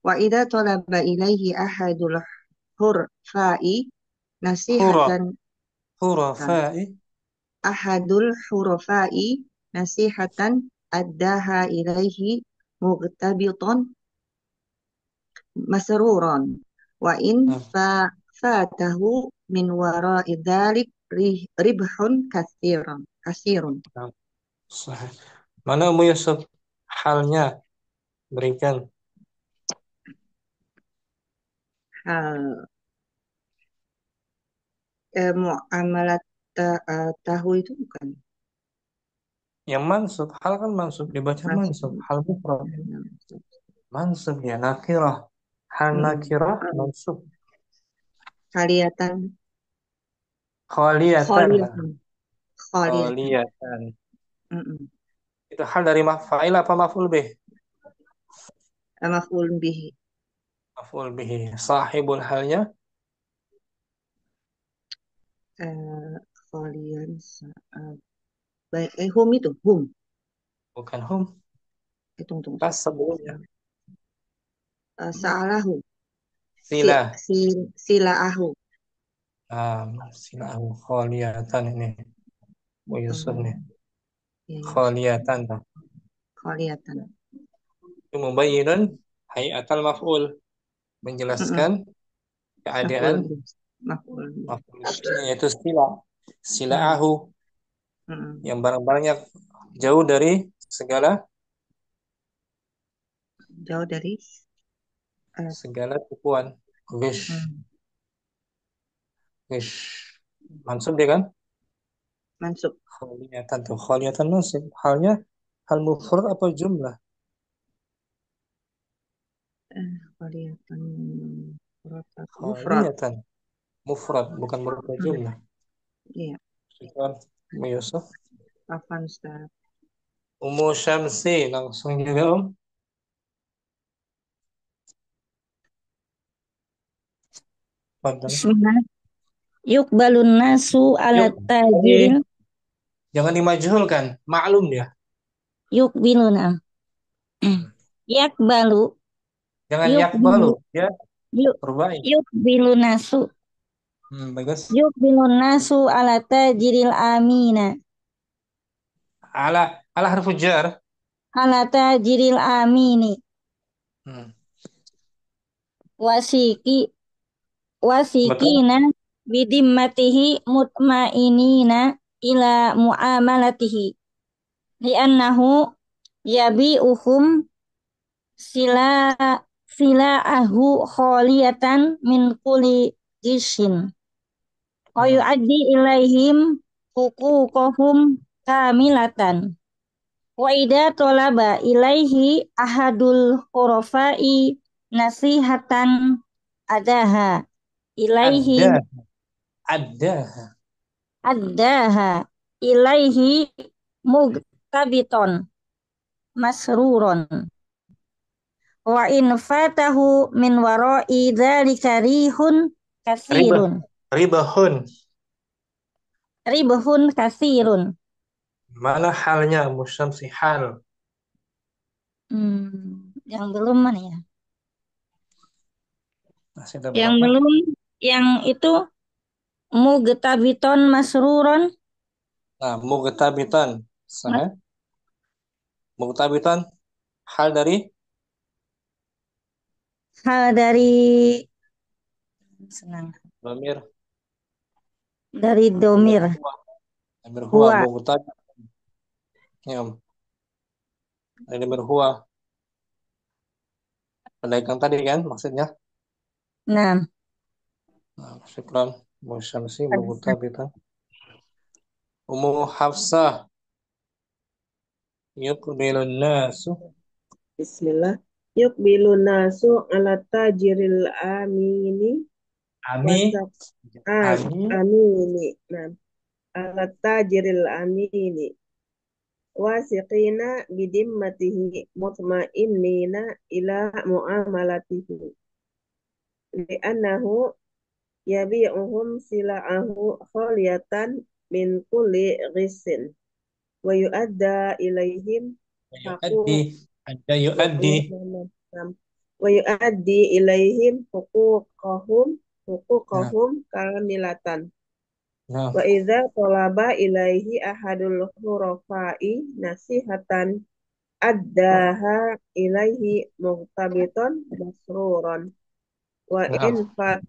wa idza talaba ilaihi ahadul hurfa'i Hura. nasihatan Hurafa'i. ahadul hurfa'i nasihatan addaha ilaihi mughtabitan masruran wa in fatahu min wara'i dzalik ribhun kasirun. Nah, sahih. Mana Ummu Yusuf? Halnya berikan. Hal muamalat tahu itu bukan Yang mansub. Hal kan mansub. Dibaca mansub. maksud Hal mufrad. Mansub ya. Nakirah. Hal nakirah mansub. khaliyatan Khaliyatan. khaliyatan khaliyatan Khaliyatan. Mm-mm. Itu hal dari maf'il apa maf'ul bih? Maf'ul bihi Maf'ul bihi. Sahibul halnya khaliyan baik hum itu hum bukan hum. tunggu Pas sebelumnya. sa'alahu Sila. silaahu Silahu khaliyatan ini. Bu Yusuf nih. ya, Khaliyatan. khaliyatan Itu mubayyinun hayatal maf'ul. Menjelaskan keadaan maf'ul maf'ul bihnya yaitu sila. Silaahu yang barang-barangnya jauh dari segala jauh dari tipuan. Wish. Wish. Mansub dia kan? mansub Khaliyatan tuh. Khaliyatan mansub. Halnya hal mufrad apa jumlah? khaliyatan mufrad Khaliyatan. Mufrad bukan merupakan jumlah. iya Syukran, Bu Yusuf. Afan Ustaz Ummu Syamsi langsung juga Om. Fadal. Bismillah. Yukbalun nasu ala Yuk, tajiril jangan dimajhulkan, maklum dia. yukbiluna. Yakbalu Jangan yukbilu yakbalu, ya yuk rubai. yukbilun nasu Bagus. yukbilun nasu ala tajiril amina Ala harfu jar. ala tajiril amini Hmm. wasiki Betul. wasikina bidimmatihi mutmainina ila muamalatihi li'annahu yabi'uhum sila sila'ahu kholiyatan min kulli jishin wa yu'addi ilaihim huquqahum kamilatan wa idza talaba ilaihi ahadul khurafai nasihatan adaha ilaihi Ada. Ada. addaha ilaihi mugtabiton masruron wa in fatahu min wara'i dzalika rihun kasirun Ribahun. ribhun kasirun. Mana halnya Ummu Syamsi hal? Yang belum mana ya? Masih ada Yang berapa? belum, yang itu mugtabiton masruron. Nah, mugtabitan. Sahih. Mugtabitan hal dari Hal dari senang Domir. dari domir Domir huwa. huwa. Muqtada. Ya. Domir huwa. Pedagang tadi kan maksudnya. Nah, Nah, syukran. Musyamsi muqtada. Ummu Hafsah. Yuqbilun nasu. Bismillah. Yuqbilun nasu ala tajiril amini Ami. wasak Ami. amini. Nah, ala tajiril amini wasiqina bidimmatihi mutmainnina ila muamalatihi li'annahu yabi'uhum sila'ahu khaliyatan min kulli ghisin wa yu'adda ilaihim Yu'addi. Ada yu'addi. wa yu'addi ilaihim huquqahum Nah, kamilatan nah, wa idza talaba ilaihi ahadul hurafai nasihatan addaha ilaihi mughtabitan masruran wa nah. in fat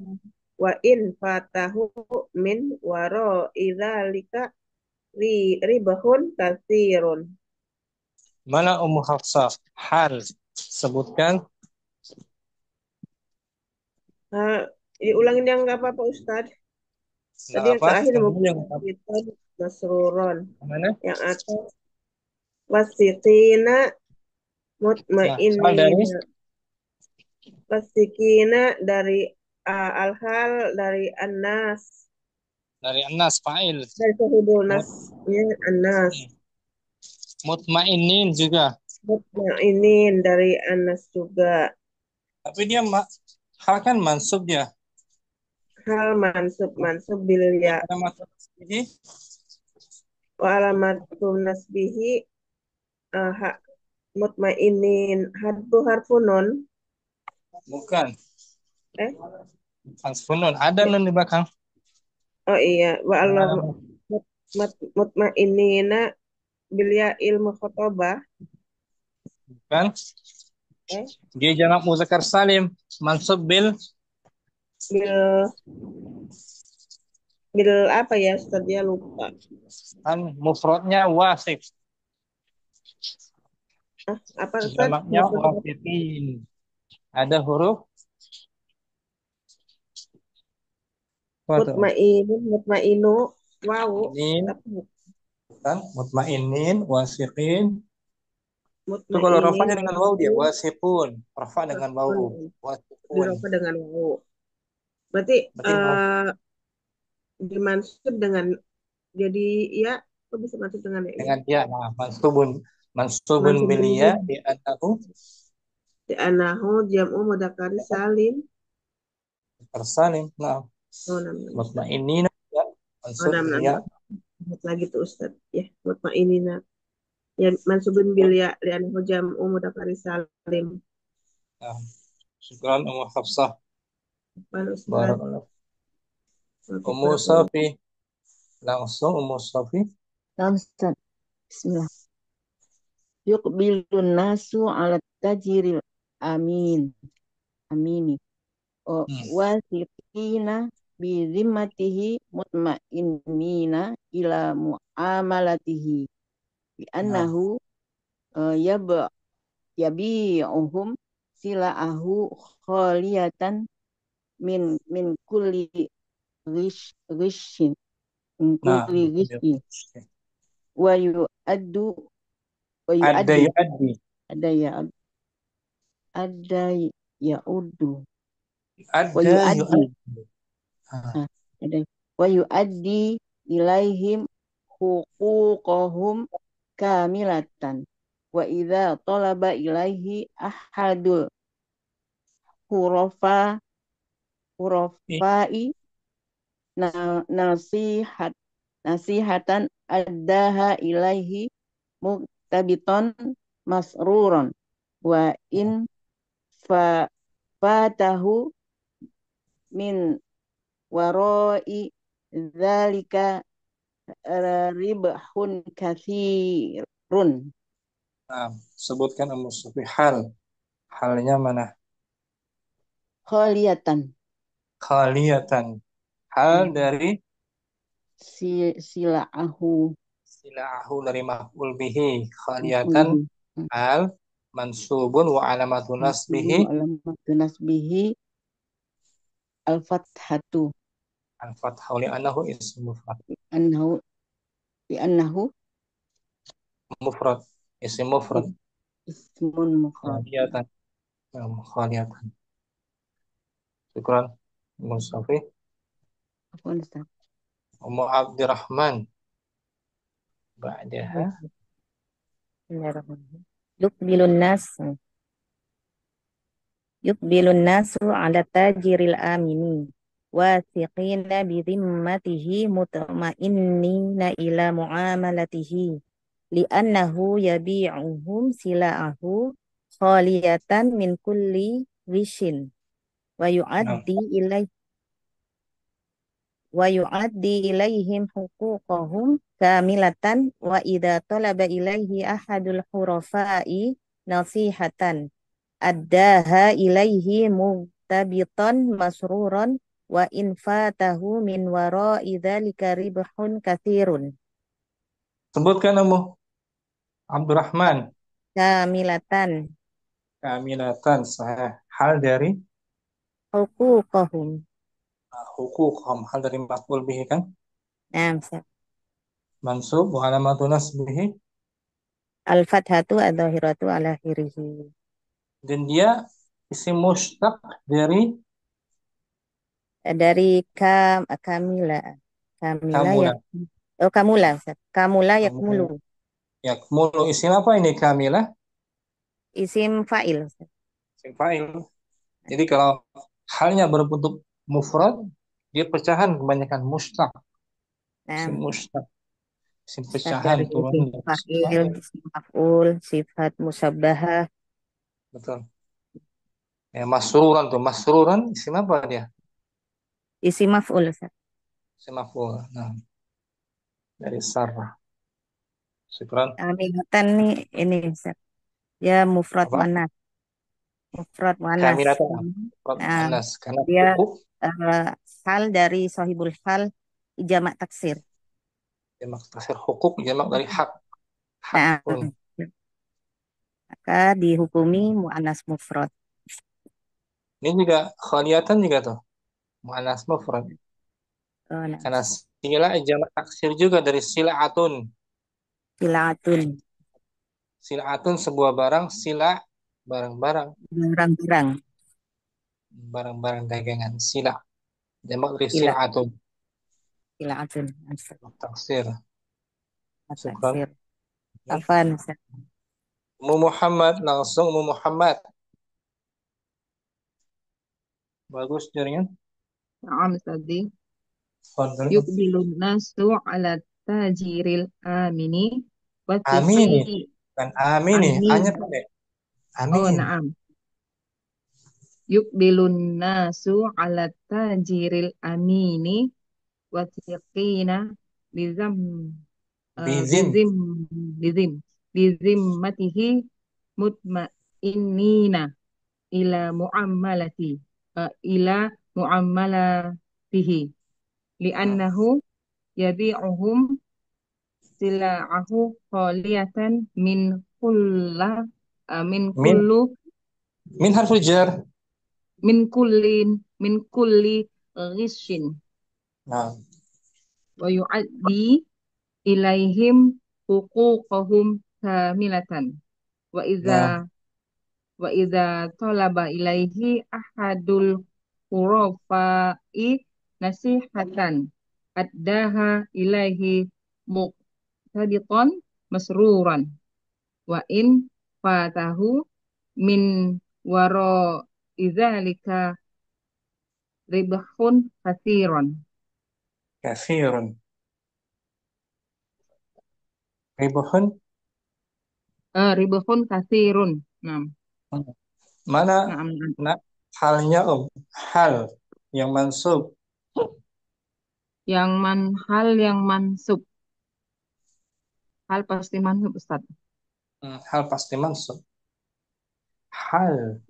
wa in fatahu min waro idzalika ribahun katsirun. Mana Ummu Hafsah? Hal. Sebutkan. Diulangin yang nggak apa-apa Ustadz. Nggak Tadi yang apa? terakhir Yang yang mughtabitan masruron. mana? Yang atas wasiqina Nah, soal dari mutmainnina. Wasiqina dari al-hal dari Anas. Anas fa'il. Dari sahibul Mut, nasnya Anas. mutmainin juga. Mutmainin dari Anas juga. Tapi dia hal kan mansub dia. Hal mansub bil ya. Ada mansub ini Wa alamatun nasbihi mutmainin harfu nun. bukan. Eh Funun. Ada nun di belakang. oh iya wa alam Mana? mutmainina bil ya ilmu khotobah. Bukan. Eh Dia jamak muzakkar salim. Mansub bil bil bil apa ya Ustaz dia lupa. kan mufradnya wasif. Apa Ustaz? Jamaknya wasifin. Ada huruf apa tuh? Mutmainu wow Ini kan mutmainin, wasiqin. Itu kalau mutmainin rafanya dengan waw dia wasifun. Rafa dengan waw. Wasifun. dirofa dengan wawu. Berarti Berarti dimansub dengan jadi ya kok bisa mansub dengan ya? dengan dia. Nah, mansubun Mansubun bilia di antahu di anahu jam'u mudzakkari salim. tersalim. Nah, Oh, namanya. mutmainin ya mansub Oh, bilia. Ingat lagi tuh Ustaz. Ya, mutmainina. Ya, mansubun bil ya li anahu jam'u mudzakkari salim. Nah, syukran Ummu Hafsah. Pan Ustaz. Barakallah. Ummu Safi. Langsung Ummu Safi. Ustaz. Bismillah. Yuqbilun nasu ala tajiril amini wasiqina bi zimmatihi mutmainnina ila muamalatihi bi annahu yabi'uhum sila'ahu khaliyatan min kulli ghishin min Nah, kulli ghishin wa yu'addu wa ada yu'addi yu'addi. ada ya'uddu wa Ada yu'addi yu'addi. ada wa yu'addi ilaihim huquqahum kamilatan wa idza talaba ilaihi ahadul hurafai nasihatan addaha ilaihi muktabiton masruron wa in fatahu min waroi dzalika ribhun katsirun. Nah, sebutkan Ummu Safi hal. Halnya mana? Kholiyatan. Khaliyatan. Hal dari Sila'ahu. sila'ahu dari maf'ul bihi. Khaliyatan Maf'ul hal mansubun wa alamatu nasbihi alamatu nasbihi al-fathatu. al-fathahu li'annahu ism mufrad. Annahu li'annahu Mufrad. Ism mufrad. ismun mufrad. Khaliyatan. Khaliyatan. Syukran. Mustafi. Afwan, Ustaz. Ummu Abdurrahman. Ba'daha. Bismillahirrahmanirrahim. Yukbilun nasu ala tajiril amini wathiqina bidhimmatihi mutma'innina ila muamalatihi li'annahu yabi'uhum sila'ahu khaliyatan min kulli wishin wa Nah, yu'addi ilaihim huquqahum kamilatan wa idza talaba ilaihi ahadul hurafai nasihatan addaha ilaihi mubtabitan masruran wa in fatahu min wara'i dzalika ribhun katsirun sebutkan Ummu Abdurrahman. kamilatan Kamilatan sahih. Hal dari huquqahum. hukukhum. Hal dari maf'ul bihi kan? Nah, Mansub wa alamatu nasbihi. al-fathatu adh-dhahiratu ala akhirih. Dan dia isim mushtaq dari Dari Kamila. Kamila kamula. Kamula, Ustaz. Kamula Kamula. yakmulu. Yakmulu. Isim apa ini kamilah? Isim fa'il, Ustaz. Isim fa'il. Jadi kalau halnya berbentuk mufrad, dia pecahan kebanyakan mushtaq. Isim Nah, mushtaq. Isim Ustaz, pecahan dari isim turun dari fa'il, isim maf'ul, sifat musabbahah, betul. Ya, masruran tuh. Masruran isim apa dia? isim maf'ul, Ustaz. Isim maf'ul. Nah, dari sarrah. Syukran. Kamilatan nih ini, Ustaz. Ya mufrad Apa? muannas. Mufrad muannas. Kamilatan. Mufrad Nah, muannas. Karena dia hukuk hal dari sahibul hal jamak taksir. jamak taksir hukuk jamak dari hak. Nah, Hakun. maka dihukumi muannas mufrad. Ini juga khaliyatan juga tuh. Muannas mufrad. Oh, nah, Karena sila jamak taksir juga dari silaatun. silatun, Silaatun sebuah barang, sila barang-barang, barang-barang, barang-barang dagangan, sila. Jamak dari sila, silaatun. silatun, Taksir. Syukran. taksir. Afan, Ustaz. Ummu Muhammad langsung Ummu Muhammad. Bagus jaringan. Naam tadi. Fadhal. Yukbilun nasu ala tajiril amini Amini. watiqi Kan amini. amin. Hanya pendek. Oh, Amin. naam. Yukbilun nasu ala tajiril amini watiqina bizam Bizim. bizim bizim bizimmatihi mutmainnina ila muammalati ila muammalatihi li'annahu yabi'uhum sila'ahu khaliyatan min Min. kullu Min harful jar. min kulli ghishin Nah. wa yu'addi ilaihim huquqahum kamilatan wa idza Nah. talaba ilaihi ahadul khurafai nasihatan addaha ilaihi muqtadiqan masruran wa in fatahu min waro idzalika ribhun katsiran. Kathirun. Ribuhun. Ribhun katsirun. Nah, Mana nah, nak halnya hal yang mansub. yang mansub. Hal pasti mansub, Ustaz. Hal pasti mansub. Hal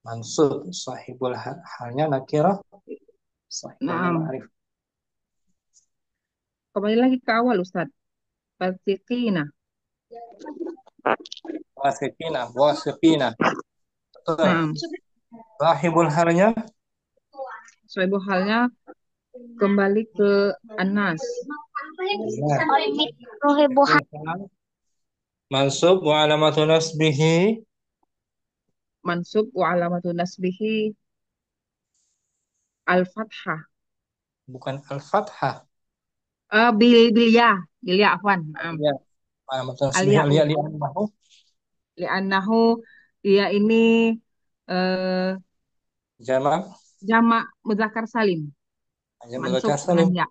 Mansub sahibul halnya nakirah, sahibulnya Naam. ma'rif. Kembali lagi ke awal Ustaz. Fasiqina. Wasiqina. Betul. Naam. Sahibul halnya Sahibul halnya kembali ke Anas. Mansub wa alamatu nasbihi Mansub wa alamatu nasbihi al-fathah. bukan al-fathah. Bilya afwan. Naam. Ya, alamatu nasbihi Al-ya'u. li'annahu Li'annahu dia ini eh, jamak jamak muzakkar salim. Mansub muzakkar dengan salim. ya.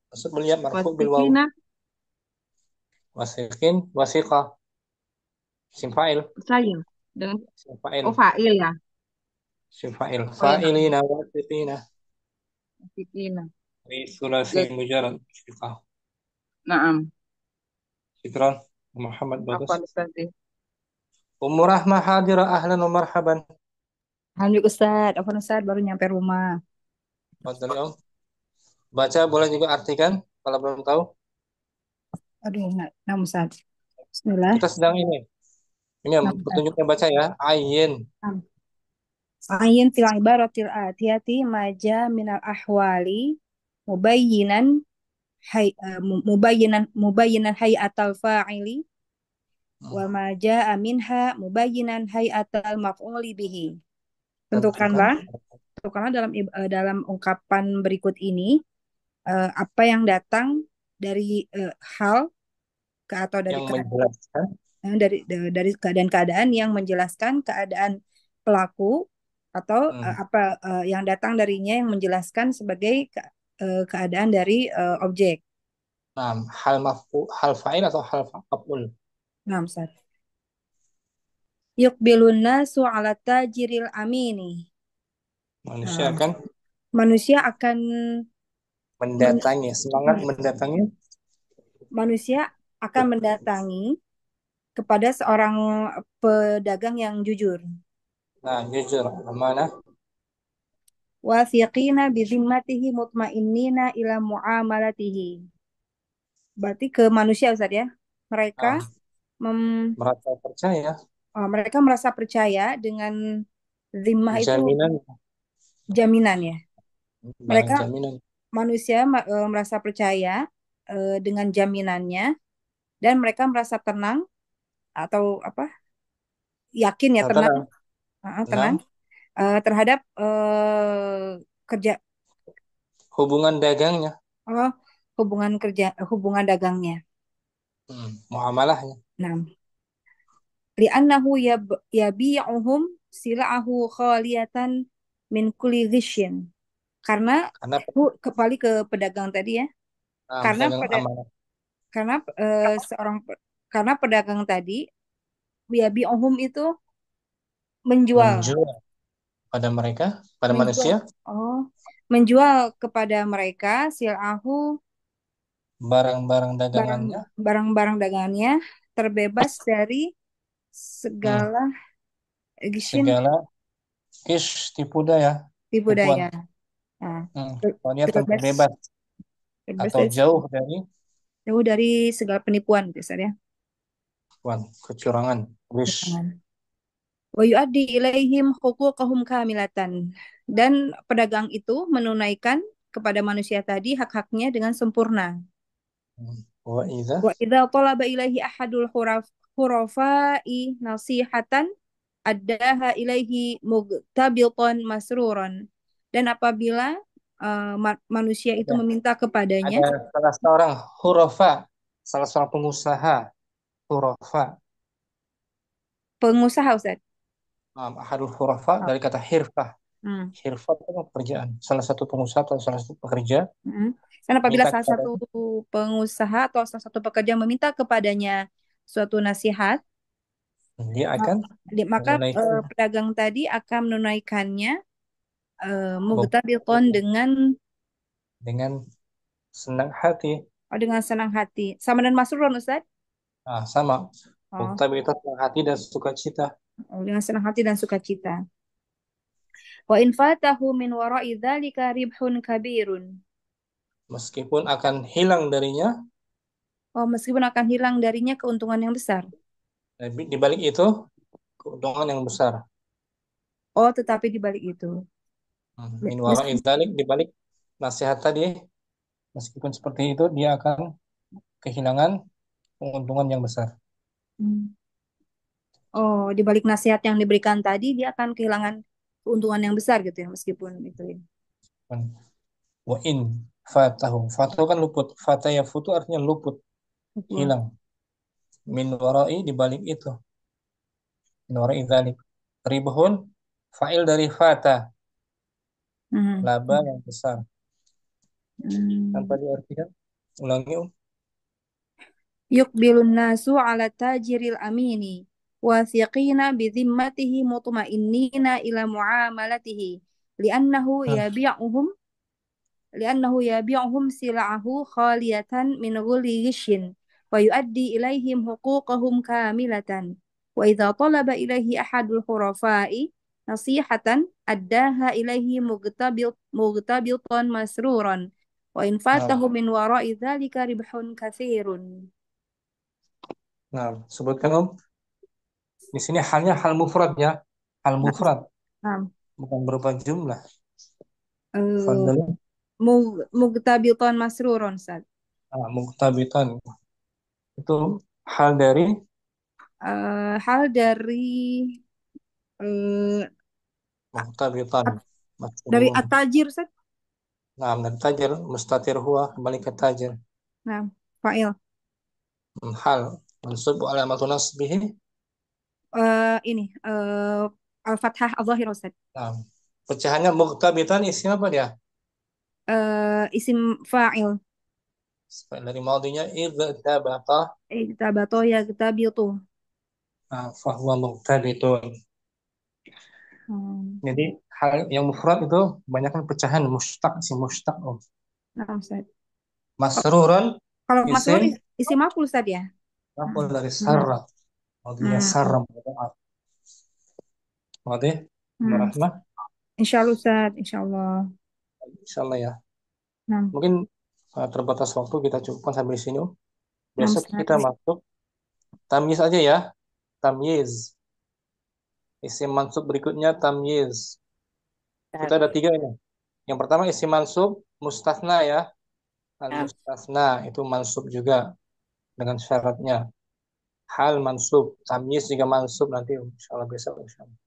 Maksud melihat marfu bil waw. Wasiqina Wasiqin wasiqah. Isim fa'il. saya dengan Isim fa'il. fa'il ya. Isim fa'il. Oh ya, naam. Fa'ilina wasiqina. Wasiqina. Fi sulasi mujarrad. Wasiqah. Naam. Syukran Muhammad bagus. Afwan Ustaz. Ummu Rahmah hadira ahlan wa marhaban. Alhamdulillah Ustaz, Afwan Ustaz baru nyampe rumah. Fadhali Om. Baca boleh juga artikan kalau belum tahu. Aduh, enggak, Ustaz. Bismillah. Kita sedang ini. Ini yang Nah, Ustaz. petunjuknya baca ya. Ayin. Ayin fil ibaratil atiyati maja minal ahwali mubayyinan mubayyinan hayatal fa'ili wa maja minha mubayyinan hayatal maf'uli bihi. Tentukanlah dalam ungkapan berikut ini apa yang datang dari hal atau dari Yang menjelaskan dari keadaan-keadaan yang menjelaskan keadaan pelaku atau apa yang datang darinya yang menjelaskan sebagai keadaan dari objek. Nah, hal fa'il atau hal maf'ul. Nah, Ustaz. Yuqbilun nasu 'ala tajiril amini. Manusia akan mendatangi, semangat mendatangi. Manusia akan mendatangi kepada seorang pedagang yang jujur. Nah, jujur, mana? Wathiqina bi zimmatihi mutmainnina ila muamalatihi. Berarti ke manusia Ustaz ya. Mereka merasa percaya. Mereka merasa percaya dengan zimmah itu jaminan ya. Mereka manusia merasa percaya dengan jaminannya dan mereka merasa tenang atau apa? Yakin ya, tenang terhadap kerja hubungan dagangnya. Hubungan dagangnya. Muamalahnya. Nah. Li'annahu yabi'uhum sila'ahu khaliyatan min kulli ghisyin. Karena kembali ke pedagang tadi ya. Karena pedagang tadi yabi'uhum itu menjual pada mereka, pada manusia. Menjual kepada mereka sil'ahu barang-barang dagangannya. Barang-barang dagangannya terbebas dari segala tipu daya. Nah, dia terbebas atau jauh dari segala penipuan biasanya. Kecurangan. Wa yu'addi ilaihim huquqahum kamilatan. Dan pedagang itu menunaikan kepada manusia tadi hak-haknya dengan sempurna. Wa idza talaba ilaihi ahadul khurafa'i nasihatan addaha ilaihi mugtabitan masruran. Dan apabila manusia itu meminta kepadanya, ada salah seorang salah seorang pengusaha Ustaz. Ahadul khurafa dari kata hirfah. Hirfah itu pekerjaan. Salah satu pengusaha atau salah satu pekerja. Dan apabila salah satu pengusaha atau salah satu pekerja meminta kepadanya suatu nasihat, maka pedagang tadi akan menunaikannya mugtabitan dengan senang hati. Dengan senang hati. Sama dan masrurun Ustaz? Sama. Mugtabitan senang hati dan sukacita. Dengan senang hati dan sukacita. Wa in fatahu min wara'i dzalika ribhun kabirun. Meskipun akan hilang darinya, Oh, meskipun akan hilang darinya keuntungan yang besar. di balik itu keuntungan yang besar. Oh, tetapi di balik itu. Min wara'i dzalik, di balik nasihat tadi, meskipun seperti itu dia akan kehilangan keuntungan yang besar. Oh, di balik nasihat yang diberikan tadi dia akan kehilangan keuntungan yang besar gitu ya, meskipun itu ya. Wa in fatahu, fatahu kan luput, fata yafutu artinya luput, hilang. Min wara'i, di balik itu, min wara'i dzalik, ribhun fa'il dari fata, laba yang besar. Tanpa diartikan, ulangi. Yuqbilun nasu ala tajiril amini wathiqina bidhimmatihi mutmainnina ila muamalatihi li'annahu yabi'uhum sila'ahu khaliyatan min ghulli ghishin wa yuaddi ilaihim huquqahum kamilatan wa idza talaba ilaihi ahadul khurafai nasihatan addaha ilaihi mughtabitan masruran wa in fatahu min wara'i dzalika ribhun katsirun. Nah, sebutkan di sini halnya hal mufrad ya, hal mufrad, bukan berupa jumlah. Mughtabitan masruron, Ustaz. Mughtabitan itu hal dari mughtabitan dari at-tajir, Ustaz. Nah, dari tajir, mustatir huwa, kembali ke tajir. Nah, fa'il. Hal mansub alamatu nasbihi al-fathah al-zahir, Ustaz. Nah, pecahannya mughtabitan isim apa dia? Isim fa'il. Dari maudinya igtabata. Igtabata yaghtabitu. Fahuwa mughtabitun. Jadi hal yang mufrad itu kebanyakan pecahan mustaq, isim mustaq. Nah, Ustaz. Masruran. Kalau masrur isim maf'ul, Ustaz ya? Maf'ul dari sarra. Maudinya sarra. Maudinya merahmah. Insyaallah, Ustaz, insyaallah. Insyaallah ya. Mungkin terbatas waktu, kita cukupkan sampai sini. Besok kita masuk tamyiz aja ya. Tamyiz. Isim mansub berikutnya tamyiz. Kita ada 3 ini. Yang pertama isim mansub mustatsna ya. Al-mustatsna itu mansub juga dengan syaratnya. Hal mansub, tamyiz juga mansub, nanti insyaallah besok insyaallah.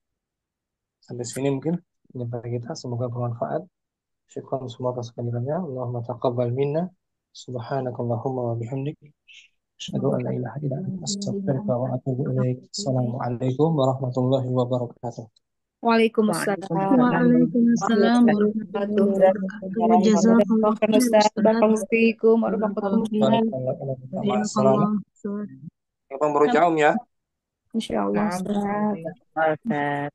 Sampai sini mungkin penjelasan kita, semoga bermanfaat. Syukran semua atas kehadirannya. Allahumma taqabbal minna. Subhanakallahumma wa bihamdik. Asyhadu an la ilaha illa anta astaghfiruka wa atubu ilaik. Assalamualaikum warahmatullahi wabarakatuh. Waalaikumsalam. Waalaikumsalam warahmatullahi wabarakatuh. Jazakallah khairan. Assalamualaikum warahmatullahi wabarakatuh. Baru jauh ya. Insyaallah, Ustaz.